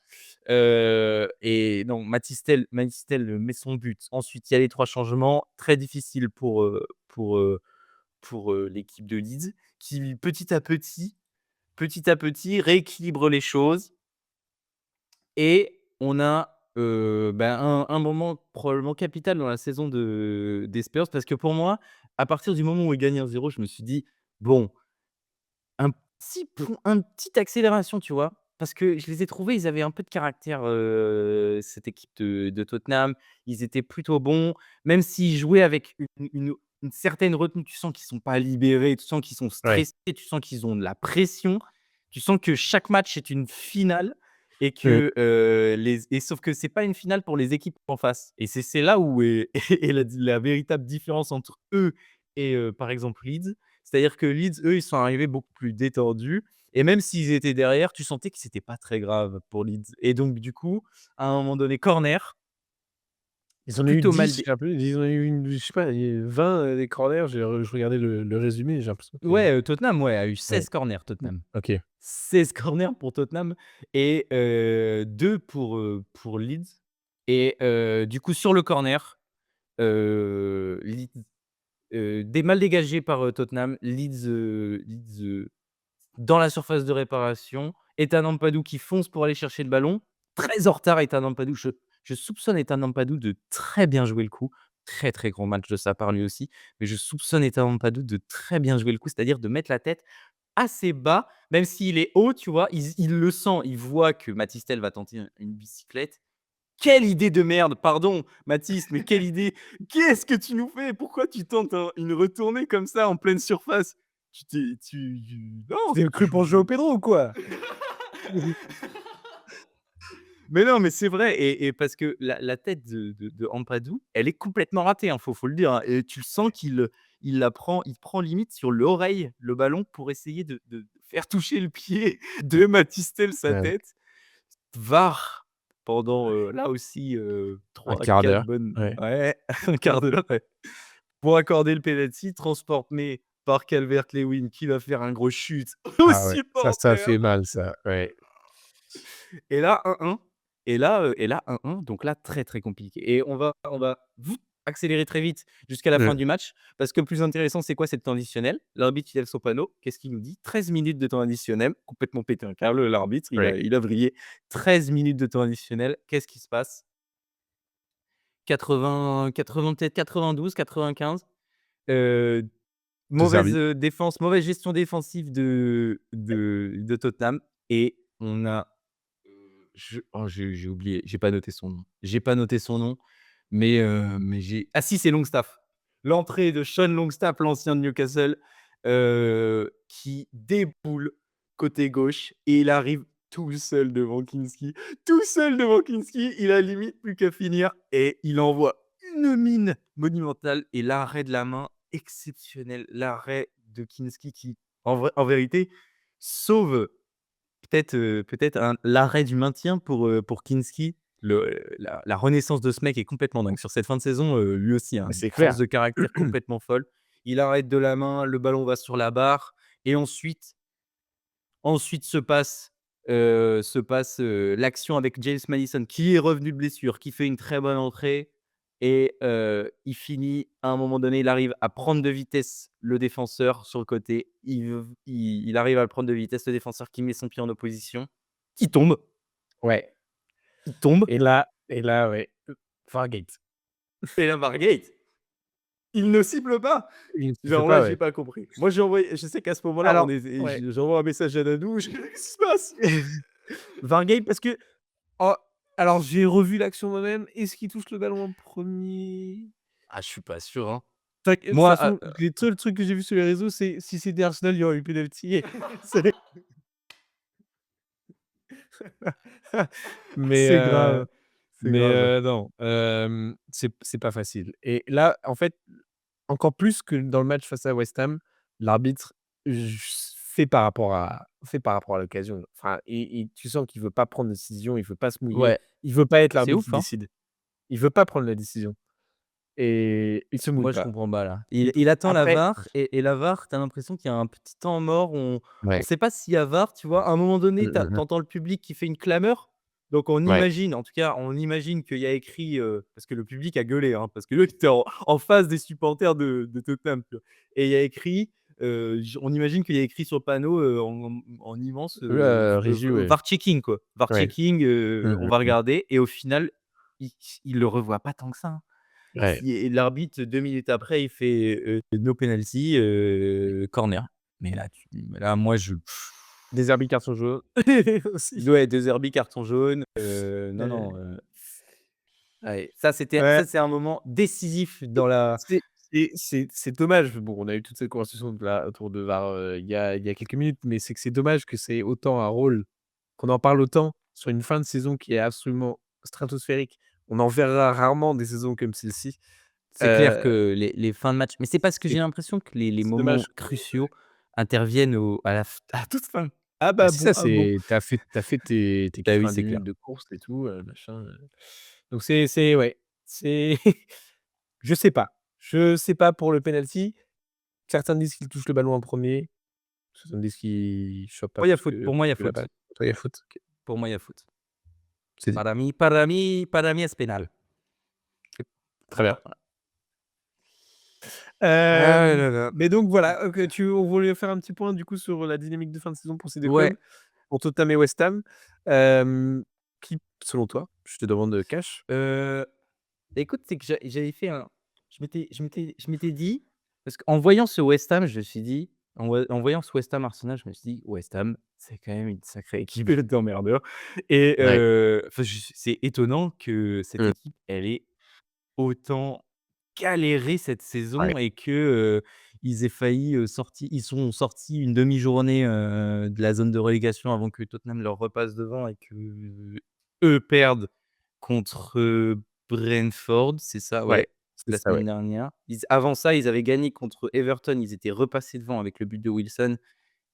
et non, Mathys Tel met son but. Ensuite, il y a les 3 changements, très difficile pour l'équipe de Leeds qui petit à petit rééquilibre les choses. Et on a, bah, un moment probablement capital dans la saison des Spurs parce que pour moi, à partir du moment où ils gagnent 1-0, je me suis dit: «Bon, un petite accélération», tu vois? Parce que je les ai trouvés, ils avaient un peu de caractère, cette équipe de Tottenham. Ils étaient plutôt bons, même s'ils jouaient avec une certaine retenue. Tu sens qu'ils sont pas libérés, tu sens qu'ils sont Ouais. stressés, tu sens qu'ils ont de la pression. Tu sens que chaque match est une finale et Mmh. que, sauf que c'est pas une finale pour les équipes en face et c'est là où est est la véritable différence entre eux et par exemple Leeds. C'est-à-dire que Leeds, eux, ils sont arrivés beaucoup plus détendus et même s'ils étaient derrière, tu sentais que c'était pas très grave pour Leeds et donc du coup, à un moment donné, corner, Ils en ont eu plutôt 10, mal dé j'ai l'impression, ils en ont eu je sais pas, 20, des corners, je regardais le résumé, j'ai l'impression que ouais, Tottenham, ouais, a eu ouais. 16 corners, Mmh. Tottenham. OK. 16 corners pour Tottenham et 2 pour Leeds et du coup, sur le corner, Leeds, mal dégagé par, Tottenham, Leeds, dans la surface de réparation, Ethan Ampadu qui fonce pour aller chercher le ballon. Très en retard, Ethan Ampadu. Je soupçonne Ethan Ampadu de très bien jouer le coup. Très, très grand match de sa part lui aussi. Mais je soupçonne Ethan Ampadu de très bien jouer le coup, c'est-à-dire de mettre la tête assez bas, même s'il est haut, tu vois? Il le sent, il voit que Mathys Tel va tenter une bicyclette. Quelle idée de merde! Pardon Mathys, mais quelle idée! Qu'est-ce que tu nous fais? Pourquoi tu tentes une retournée comme ça en pleine surface? Tu t'es tu non, Tu cru pour jouer au Pedro ou quoi? mais non, mais c'est vrai et parce que la tête de Ampadu, elle est complètement ratée, hein, faut le dire, hein et tu le sens il prend limite sur l'oreille, le ballon, pour essayer de faire toucher le pied de Mathys Tel sa Ouais, tête. VAR pendant, là aussi, un 3 quart 4 d'heure. bonnes Ouais. ouais, un quart d'heure, ouais, pour accorder le penalty transformé par Calvert-Lewin qui va faire un gros shoot aux Ah ouais, ça supporters fait mal ça, ouais. et là 1-1 et là 1-1 donc là très, très compliqué et on va vite accélérer très vite jusqu'à la fin Heu, du match parce que le plus intéressant, c'est quoi? C'est le temps additionnel. L'arbitre, il lève son panneau. Qu'est-ce qu'il nous dit? 13 minutes de temps additionnel. Complètement pété un câble, l'arbitre, il a ouais, il a vrillé. 13 minutes de temps additionnel. Qu'est-ce qui se passe? 80 peut-être 92-95, heu, 2 mauvaise, arbitres. défense, mauvaise gestion défensive de Tottenham et on a, j'ai oublié, j'ai pas noté son nom. J'ai pas noté son nom, mais j'ai ah si, c'est Longstaff. L'entrée de Sean Longstaff, l'ancien de Newcastle, qui déboule côté gauche et il arrive tout seul devant Kinski, il a limite plus qu'à finir et il envoie une mine monumentale et l'arrêt de la main exceptionnel. L'arrêt de Kinski qui, en vérité, sauve peut-être l'arrêt du maintien pour Kinski. La renaissance de ce mec est complètement dingue. Sur cette fin de saison, lui aussi, hein, Mais une c'est force clair. de caractère complètement folle. Il arrête de la main, le ballon va sur la barre et ensuite se passe l'action avec James Maddison qui est revenu de blessure, qui fait une très bonne entrée et il finit à un moment donné, il arrive à prendre de vitesse le défenseur sur le côté. Il arrive à le prendre de vitesse, le défenseur qui met son pied en opposition, qui tombe, Ouais il tombe et là, ouais, Fargate. et là, Margate, il ne cible pas. Il ne siffle Genre là, pas, j'ai ouais. pas compris. Moi, j'ai envoyé je sais qu'à ce moment-là, on Alors est et ouais. j'envoie un message à Dadou, je «Qu'est-ce qui se passe?» Vargate parce que Oh, alors j'ai revu l'action moi-même. Est-ce qu'il touche le ballon en premier? ah, je suis pas sûr, hein. De toute Moi, façon, les seuls trucs que j'ai vus sur les réseaux, c'est si c'était Arsenal, il y aurait eu penalty. C'est mais c'est grave, c'est grave. non, c'est pas facile et là, en fait, encore plus que dans le match face à West Ham, l'arbitre j fait par rapport à l'occasion. Enfin et tu sens qu'il veut pas prendre de décision, il veut pas se mouiller, Ouais, il veut pas être c'est l'arbitre qui ouf, hein. décide. Il veut pas prendre la décision et il se mouille Moi, je pas. comprends pas, là. Il Il attend la après VAR et la VAR, tu as l'impression qu'il y a un petit temps mort. On ouais. sait pas s'il y a VAR, tu vois? À un moment donné, tu Mmh. entends le public qui fait une clameur, donc on Ouais. imagine, en tout cas, on imagine qu'il y a écrit, parce que le public a gueulé, hein, parce que lui, il était en face des supporters de Tottenham, tu vois? Et il y a écrit, j on imagine qu'il y a écrit sur le panneau, en immense, Régie, ouais. VAR checking, quoi. VAR Ouais. checking, on va Mmh. regarder et au final, il il le revoit pas tant que ça, hein. Ouais. Si et l'arbitre 2 minutes après, il fait, no penalty, corner. Mais là, moi, Des Herbie carton jaune aussi. ouais, 2 Herbie, carton jaune, non, non, Ouais. ouais, Ouais. ça, c'est un moment décisif dans la C'est dommage. Bon, on a eu toute cette conversation là autour de VAR, il y a quelques minutes, mais c'est que c'est dommage que c'est autant un rôle qu'on en parle autant sur une fin de saison qui est absolument stratosphérique. On en verra rarement des saisons comme celle-ci. c'est clair Heu, que les fins de match mais c'est parce que c'est j'ai l'impression que les c'est moments dommage. cruciaux interviennent à la à toute fin. Ah Bah, bah, c'est bon, ça, ah bon. tu as fait tes Bah, oui, 90 c'est clair. minutes de course et tout, machin, donc c'est ouais, c'est je sais pas. Je sais pas pour le penalty. Certains disent qu'il touche le ballon en premier. Certains disent qu'il chope pas Moi, il y a plus faute. que Pour moi, il y a la balle. faute. Toi, il y a faute? OK, Pour moi, il y a faute. c'est dit. Para mí es penal. Très bien. Ah là là. Mais donc voilà, on voulait faire un petit point du coup sur la dynamique de fin de saison pour ces 2 Ouais, clubs, pour Tottenham et West Ham. Qui, selon toi, je te demande, cash? heu, écoute, c'est que j'avais fait un je m'étais dit parce qu'en voyant ce West Ham, je me suis dit en voyant ce West Ham Arsenal, je me suis dit: «West Ham, c'est quand même une sacrée équipe d'emmerdeurs» et Ouais. enfin, c'est étonnant que cette Mmh. équipe, elle ait autant galéré cette Ouais. saison et que, ils aient failli, ils sont sortis une demi-journée, de la zone de relégation avant que Tottenham leur repasse devant et eux perdent contre, Brentford, c'est ça? Ouais, Ouais, c'est la ça, semaine ouais. dernière. Avant ça, ils avaient gagné contre Everton, ils étaient repassés devant avec le but de Wilson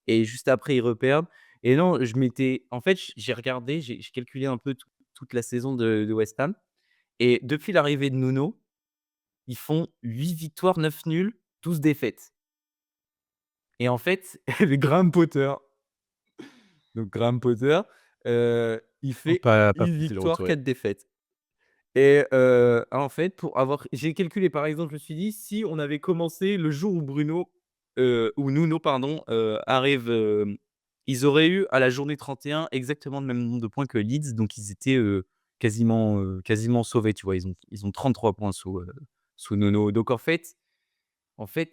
et juste après ils reperdent et non, je m'étais en fait, j'ai regardé, j'ai calculé un peu toute la saison de West Ham et depuis l'arrivée de Nuno, ils font 8 victoires, 9 nuls, 12 défaites et en fait, le Graham Potter, donc Graham Potter, il Oh, fait pas 8 facile le victoires, retour, ouais. 4 défaites. Et en fait, pour avoir j'ai calculé, par exemple, je me suis dit: «Si on avait commencé le jour où où Nuno, pardon, arrive, ils auraient eu à la journée 31 exactement le même nombre de points que Leeds, donc ils étaient, quasiment sauvés», tu vois? Ils ont 33 points sous Nuno. Donc en fait,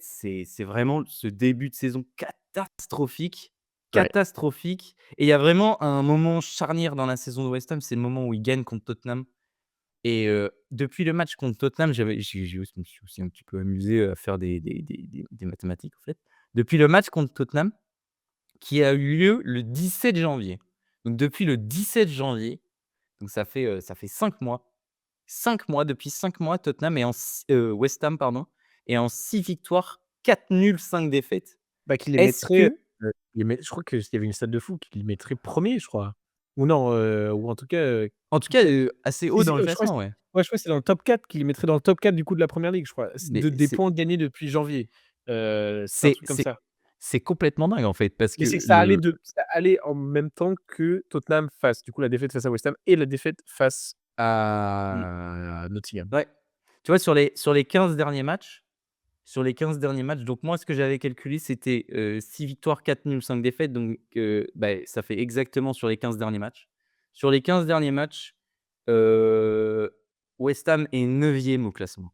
c'est vraiment ce début de saison catastrophique, Ouais. catastrophique et il y a vraiment un moment charnière dans la saison de West Ham, c'est le moment où ils gagnent contre Tottenham. Et depuis le match contre Tottenham, j'ai je me suis aussi un petit peu amusé à faire des mathématiques, en fait. Depuis le match contre Tottenham, qui a eu lieu le 17 janvier. Donc depuis le 17 janvier, donc ça fait 5 mois. 5 mois, depuis 5 mois, Tottenham est West Ham, pardon, est en 6 victoires, 4 nuls, 5 défaites. Bah, qu'il les Est-ce mettrait, que il met je crois qu'il y avait une stat de fou qu'il les mettrait 1er je crois. Ou non, ou en tout cas, en tout cas, assez haut si, si, dans le je crois que classement, ouais. ouais, je crois que c'est dans le top 4 qu'il les mettrait dans le top 4 du coup de la première ligue, je crois. C'est Mais des points gagnés depuis janvier. C'était un c'est truc comme c'est ça. c'est complètement dingue, en fait, parce Mais que c'est que le ça allait en même temps que Tottenham fasse du coup la défaite face à West Ham et la défaite face mmh. à Nottingham. Ouais. Tu vois, sur les 15 derniers matchs donc moi, ce que j'avais calculé, c'était, 6 victoires, 4 nuls, 5 défaites, donc ça fait exactement sur les 15 derniers matchs. Sur les 15 derniers matchs, heu, West Ham est 9e au classement.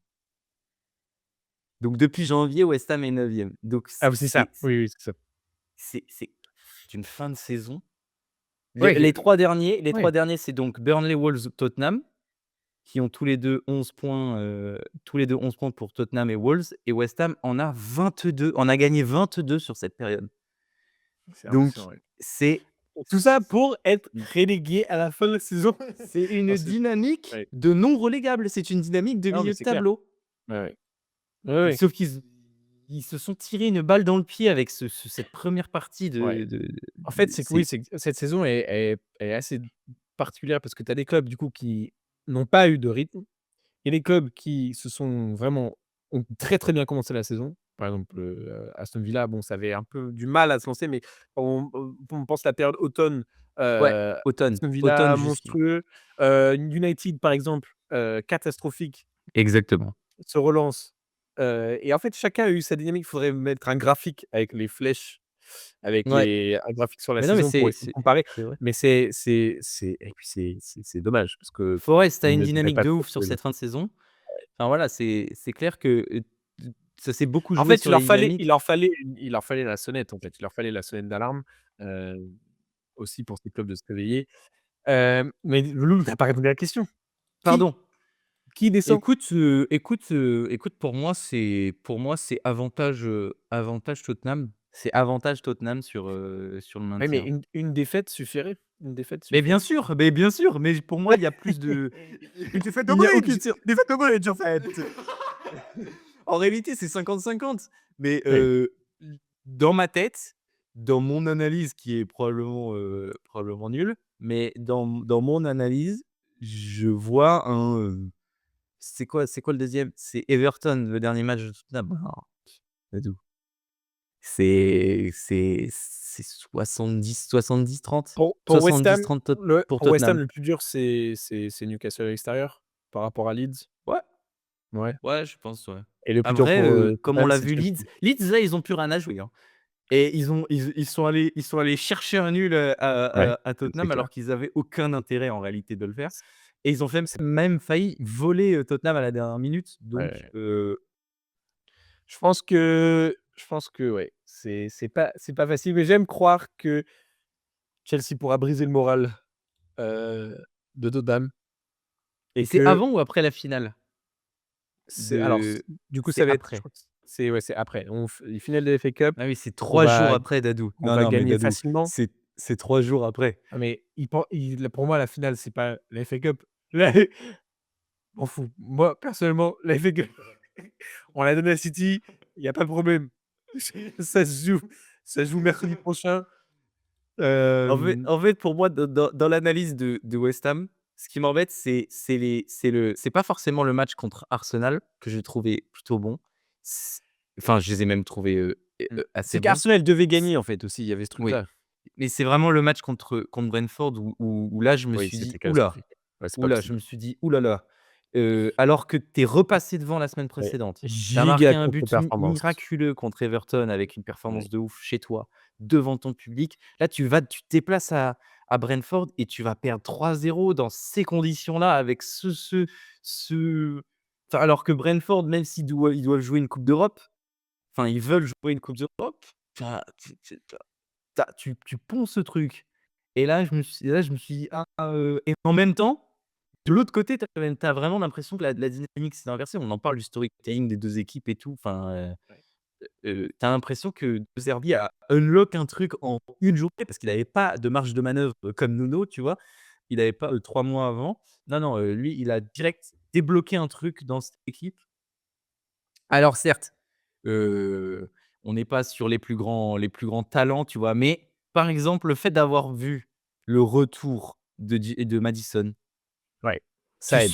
Donc depuis janvier, West Ham est 9e. Donc Ah oui, c'est ça. Oui, oui, c'est ça. c'est une fin de saison. Les Ouais, les 3 derniers les 3 ouais. derniers, c'est donc Burnley, Wolves, Tottenham. Qui ont tous les 2 11 points, pour Tottenham et Wolves et West Ham en a gagné 22 sur cette période. C'est impressionnant, Donc ouais. c'est Tout ça pour être mmh, relégué à la fin de la saison. c'est Non, une c'est dynamique ouais. de non relégable, c'est une dynamique de Non, mais milieu de c'est clair. tableau. Ouais, ouais. Ouais, ouais. Sauf qu'ils se sont tirés une balle dans le pied avec cette première partie Ouais. En fait, de c'est que oui, c'est c'est que cette saison est assez particulière parce que tu as des clubs du coup qui n'ont pas eu de rythme et des clubs qui se sont vraiment ont très, très bien commencé la saison. Par exemple, Aston Villa, bon, ça avait un peu du mal à se lancer, mais on pense la période automne, ouais, heu, automne, Aston automne Villa jusqu monstrueux, United par exemple, catastrophique, exactement. se relance, et en fait chacun a eu sa dynamique. Il faudrait mettre un graphique avec les flèches, avec Ouais, un graphique sur la mais non, mais saison pour essayer de comparer, c'est vrai. mais c'est et puis c'est dommage parce que Forest a on une ne devrait dynamique pas de trop ouf sur trouver le cette fin de saison. Enfin voilà, c'est clair que, ça s'est beaucoup en joué fait, sur les dynamiques. il leur fallait la sonnette, en fait. Il leur fallait la sonnette d'alarme, heu, aussi pour ces clubs de se réveiller. Mais Loulou, tu as pas répondu à la question. Qui? Pardon. Qui descend? Écoute, pour moi, c'est avantage Tottenham. C'est avantage Tottenham sur le Oui, mais maintien. une défaite suffirait. Une défaite Mais suffirait. bien sûr, mais pour moi, il y a plus de Une défaite de il n'y a aucune bridge! sur Défaite de bridge, en fait! en réalité, c'est 50-50, mais Oui. dans ma tête, dans mon analyse qui est probablement nulle, mais dans mon analyse, je vois c'est quoi le deuxième? C'est Everton, le dernier match de Tottenham. Non, pas du tout. C'est 70-30? Pour West Ham, 70-30 pour pour West Ham, Tottenham. le plus dur, c'est Newcastle à l'extérieur, par rapport à Leeds. Ouais, Ouais, ouais, je pense, ouais. et le plus dur Après, pour, comme on Tottenham, l'a c'est vu Chelsea. Leeds, là, ils ont plus rien à jouer, hein. Et ils sont allés chercher un nul, Ouais, à c'est Tottenham clair. alors qu'ils avaient aucun intérêt en réalité de le faire et ils ont même failli voler, Tottenham à la dernière minute donc Ouais. Je pense que ouais, c'est pas facile, mais j'aime croire que Chelsea pourra briser le moral, heu, de Tottenham et et c'est que avant ou après la finale c'est alors de du coup, c'est ça va être je après. crois que c'est ouais, c'est après. On f les finales de FA Cup, Ah oui, c'est on 3 jours va après Dadou. on Non, va non, mais gagner Dadou, facilement. c'est 3 jours après. Ah mais pour moi, la finale, c'est pas la FA Cup. La m'en fous. Moi, personnellement, la FA Cup, on l'a donnée à City, il y a pas de problème. Ça se joue Ça joue mercredi prochain. En fait Hem, en fait, pour moi, dans l'analyse de West Ham, ce qui m'embête, c'est pas forcément le match contre Arsenal que j'ai trouvé plutôt bon. C Enfin, je les ai même trouvés, assez c'est bons. qu'Arsenal devait C gagner, en fait, aussi, il y avait ce Oui, truc-là. mais c'est vraiment le match contre Brentford où là, je me Oui, suis dit: c'était «Ouh là, catastrophique. Ouais, c'est ouh pas là», je possible. me suis dit: «Ouh là là», alors que tu es repassé devant la semaine Ouais, précédente. Tu as giga marqué un but contre-performance. miraculeux contre Everton avec une Ouais. performance de ouf chez toi, devant ton public. Là, tu te déplaces à Brentford et tu vas perdre 3-0 dans ces conditions-là avec ce enfin, alors que Brentford, même ils doivent jouer une coupe d'Europe, enfin, ils veulent jouer une coupe d'Europe, tu ponds ce truc et là, je me suis dit: «Ah», et en même temps, de l'autre côté, tu as vraiment l'impression que la dynamique s'est inversée. On en parle du storytelling des 2 équipes et tout, enfin, Ouais. tu as l'impression que De Zerbi a unlock un truc en une journée parce qu'il avait pas de marge de manœuvre, comme Nuno, tu vois? Il avait pas, 3 mois avant. Non, non, lui, il a direct débloqué un truc dans cette équipe. Alors certes, heu, on n'est pas sur les plus grands talents, tu vois? Mais par exemple, le fait d'avoir vu le retour de Maddison, Ouais, ça aide.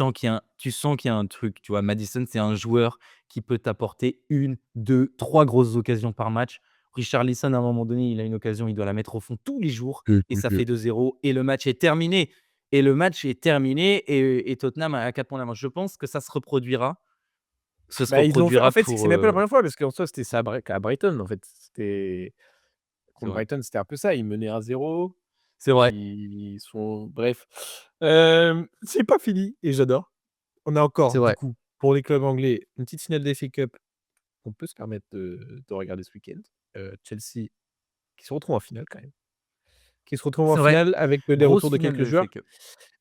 tu sens qu'il y a un truc, tu vois? Maddison, c'est un joueur qui peut t'apporter une, 2, 3 grosses occasions par match. Richarlison, à un moment donné, il a une occasion, il doit la mettre au fond tous les jours et ça fait 2-0 et le match est terminé et Tottenham a 4 points d'avance. Je pense que ça se reproduira. Ça se Bah, ils l'ont fait en reproduira fait, c'est pour, même pas la première fois parce qu'en soi, c'était ça à Brighton, en fait. C'était c'est contre vrai. Brighton, c'était un peu ça. Ils menaient 1-0, C'est vrai. puis ils sont bref. C'est pas fini et j'adore. On a C'est encore, du vrai. coup, pour les clubs anglais, une petite finale de FA Cup qu'on peut se permettre de regarder ce week-end. Chelsea qui se retrouve en finale quand même. Qui se retrouve en C'est vrai. finale avec, des Grosse retours de finale quelques de FA joueurs. Cup.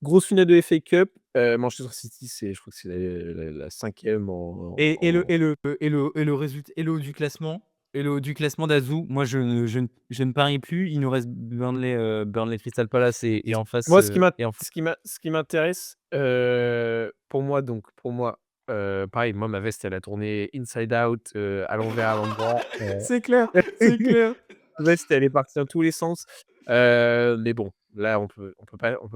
Grosse finale de FA Cup, Manchester City, je crois que c'est la 5e Et le résultat et le haut du classement d'Azou, moi je ne parie plus. Il nous reste Burnley Crystal Palace et en face, Moi, et en f ce qui m'intéresse, pour moi, pareil, moi, ma veste, elle a tourné inside out, à l'envers, à l'endroit, c'est clair, c'est clair. la veste, elle est partie dans tous les sens, mais bon, là, on peut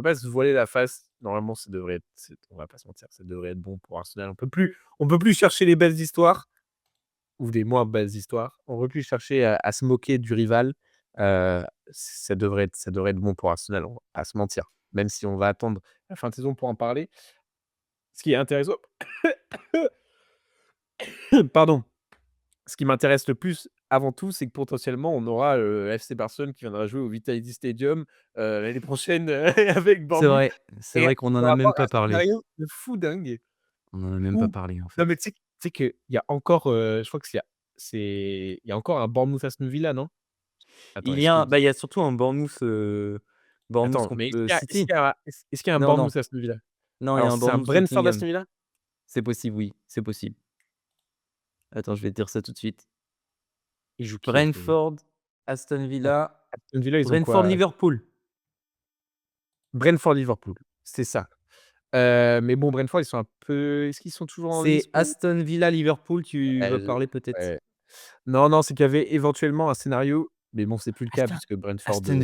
pas se voiler la face. Normalement, ça devrait être on va pas se mentir, ça devrait être bon pour Arsenal. On peut plus chercher les belles histoires ou des moins belles histoires. On peut plus chercher à se moquer du rival, ça devrait être bon pour Arsenal, on va pas se mentir. Même si on va attendre la fin de saison pour en parler. Ce qui est intéressant pardon, ce qui m'intéresse le plus avant tout, c'est que potentiellement on aura, FC Barcelone qui viendra jouer au Vitality Stadium, l'année prochaine, avec C'est Bournemouth vrai, c'est et vrai qu'on on en va a avoir même un pas parlé. scénario de fou dingue On en a même pas où parlé, en non fait. mais tu sais qu'il y a encore, je crois que il y a encore un Bournemouth Aston Villa, non? Attends, Il y a est-ce il y a surtout un Bournemouth attends, contre, mais City. est-ce qu'il y a un Non, non, Bournemouth Aston Villa? non, il y a Alors un c'est un Bournemouth Brentford Nottingham. Aston Villa? C'est possible, oui, c'est possible. Attends, je vais te dire ça tout de suite. Ils jouent qui Aston Villa? Brentford, Aston Att Villa, Aston Villa, ils ont Brentford, quoi? Liverpool. Brentford Liverpool, c'est ça. Mais bon, Brentford, ils sont un peu est-ce qu'ils sont toujours en lice C'est pour Aston Villa, Liverpool, tu veux elle parler peut-être? ouais. Non, non, c'est qu'il y avait éventuellement un scénario, mais bon, c'est plus le cas Attends, puisque Brentford, Aston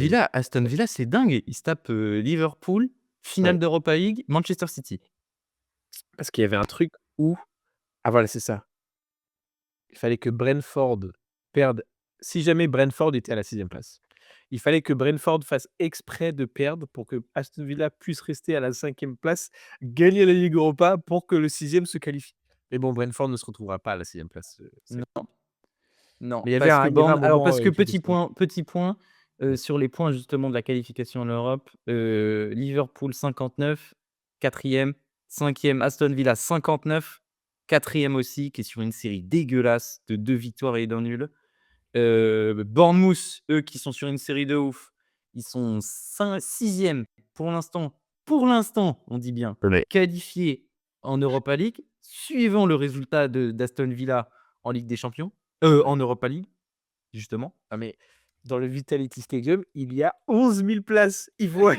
Villa, c'est dingue. Ils se tapent, Liverpool, finale ouais, d'Europa League, Manchester City. parce qu'il y avait un truc où ah voilà, c'est ça. Il fallait que Brentford perde si jamais Brentford était à la 6e place. Il fallait que Brentford fasse exprès de perdre pour que Aston Villa puisse rester à la 5e place, gagner la Ligue Europa pour que le 6e se qualifie. Mais bon, Brentford ne se retrouvera pas à la 6e place, c'est Non, non, mais parce que il y avait un moment, parce que équipe de France. petit point, Ouais. sur les points justement de la qualification en Europe, Liverpool 59, 4e, 5e Aston Villa 59, 4e aussi, qui est sur une série dégueulasse de 2 victoires et d'un nul. Bournemouth, eux, qui sont sur une série de ouf, ils sont 6e pour l'instant, on dit bien, Ouais. qualifiés en Europa League, suivant le résultat d'Aston Villa en Ligue des Champions, en Europa League, justement. Ah mais dans le Vitality Stadium, il y a 11 000 places. Il faut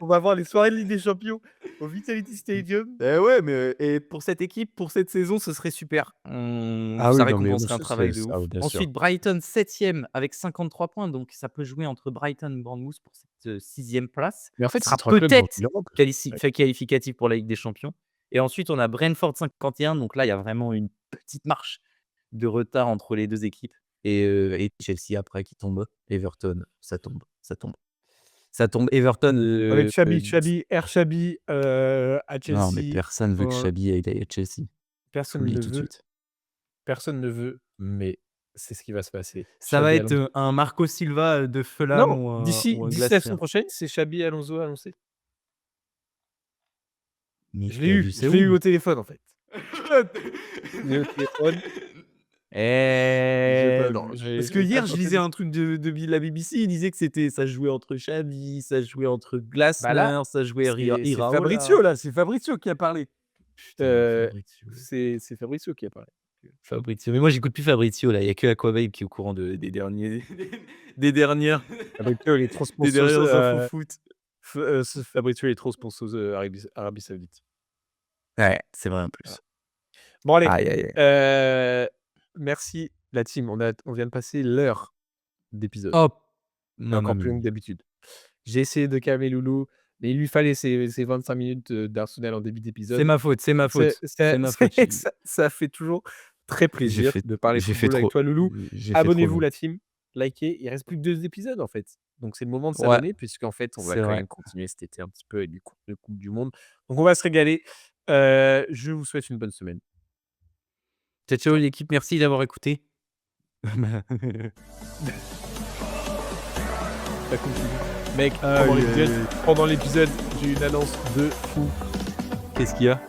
on va avoir les soirées de Ligue des Champions. au Vitality Stadium. Ouais, mais et pour cette équipe, pour cette saison, ce serait super. Ah Ça oui, non, mais récompenserait un ce serait travail de ah ouf. oui, bien sûr. Ensuite, Brighton 7e avec 53 points, donc ça peut jouer entre Brighton et Bournemouth pour cette, 6e place. Mais en fait, Ce c'est sera 3 clubs dans peut-être l'Europe. Ouais. qualificatif pour la Ligue des Champions et ensuite on a Brentford 51, donc là, il y a vraiment une petite marche de retard entre les 2 équipes et Chelsea après qui tombe. Everton, ça tombe, ça tombe. Ça tombe. Everton, Avec Chabi, à non, mais Chelsea, personne veut que heu, Xabi aille à Chelsea. Je vous le personne dis ne tout de veut, suite. mais c'est ce qui va se passer. Ça va Xabi être, Alonso un Marco Silva, de Fulham non, d'ici ou un d'ici la semaine Glacier. prochaine, c'est Xabi Alonso annoncé. Mais tu as vu Je c'est l'ai eu où? au téléphone, en fait. Je l'ai eu au téléphone, j'ai Eh pas non, vu, parce que j'ai pas hier, je tenté lisais de un truc de la BBC, il disait que ça jouait entre Xavi, ça jouait entre bah là, Glasner, ça jouait c'est Iraola. Fabrizio, là, c'est Fabrizio qui a parlé. Putain, Heu, Fabrizio. c'est Fabrizio qui a parlé. Fabrizio, mais moi j'écoute plus Fabrizio là, il y a que Aquababe qui est au courant des derniers des dernières Fabrizio, il est trop des sponsors dernières infos foot. Fabrizio, il est trop sponsors Arabie Saoudite. Ouais, c'est vrai en Voilà. plus. Bon allez, Aïe, aïe, aïe. merci la team, on vient de passer l'heure d'épisode Hop! et Mamma encore plus long mia. que d'habitude. J'ai essayé de calmer Loulou, mais il lui fallait ces 25 minutes, d'Arsenal en début C'est d'épisode. ma faute, c'est ma C'est faute, c'est ma faute. ça fait toujours très J'ai plaisir fait de parler j'ai fait football avec trop toi Loulou. j'ai fait trop Abonnez-vous long. la team, likez, il reste plus que 2 épisodes en fait. Donc c'est le moment de Ouais, s'abonner puisqu'en fait, on va c'est quand vrai. même continuer cet été un petit peu avec du contenu coupe du monde. Donc on va se régaler. Je vous souhaite une bonne semaine. Ciao, ciao Ciao. l'équipe, merci d'avoir écouté. Ça continue. Mec, Aïe, aïe, aïe. pendant l'épisode, j'ai eu une annonce de fou. Qu'est-ce qu'il y a?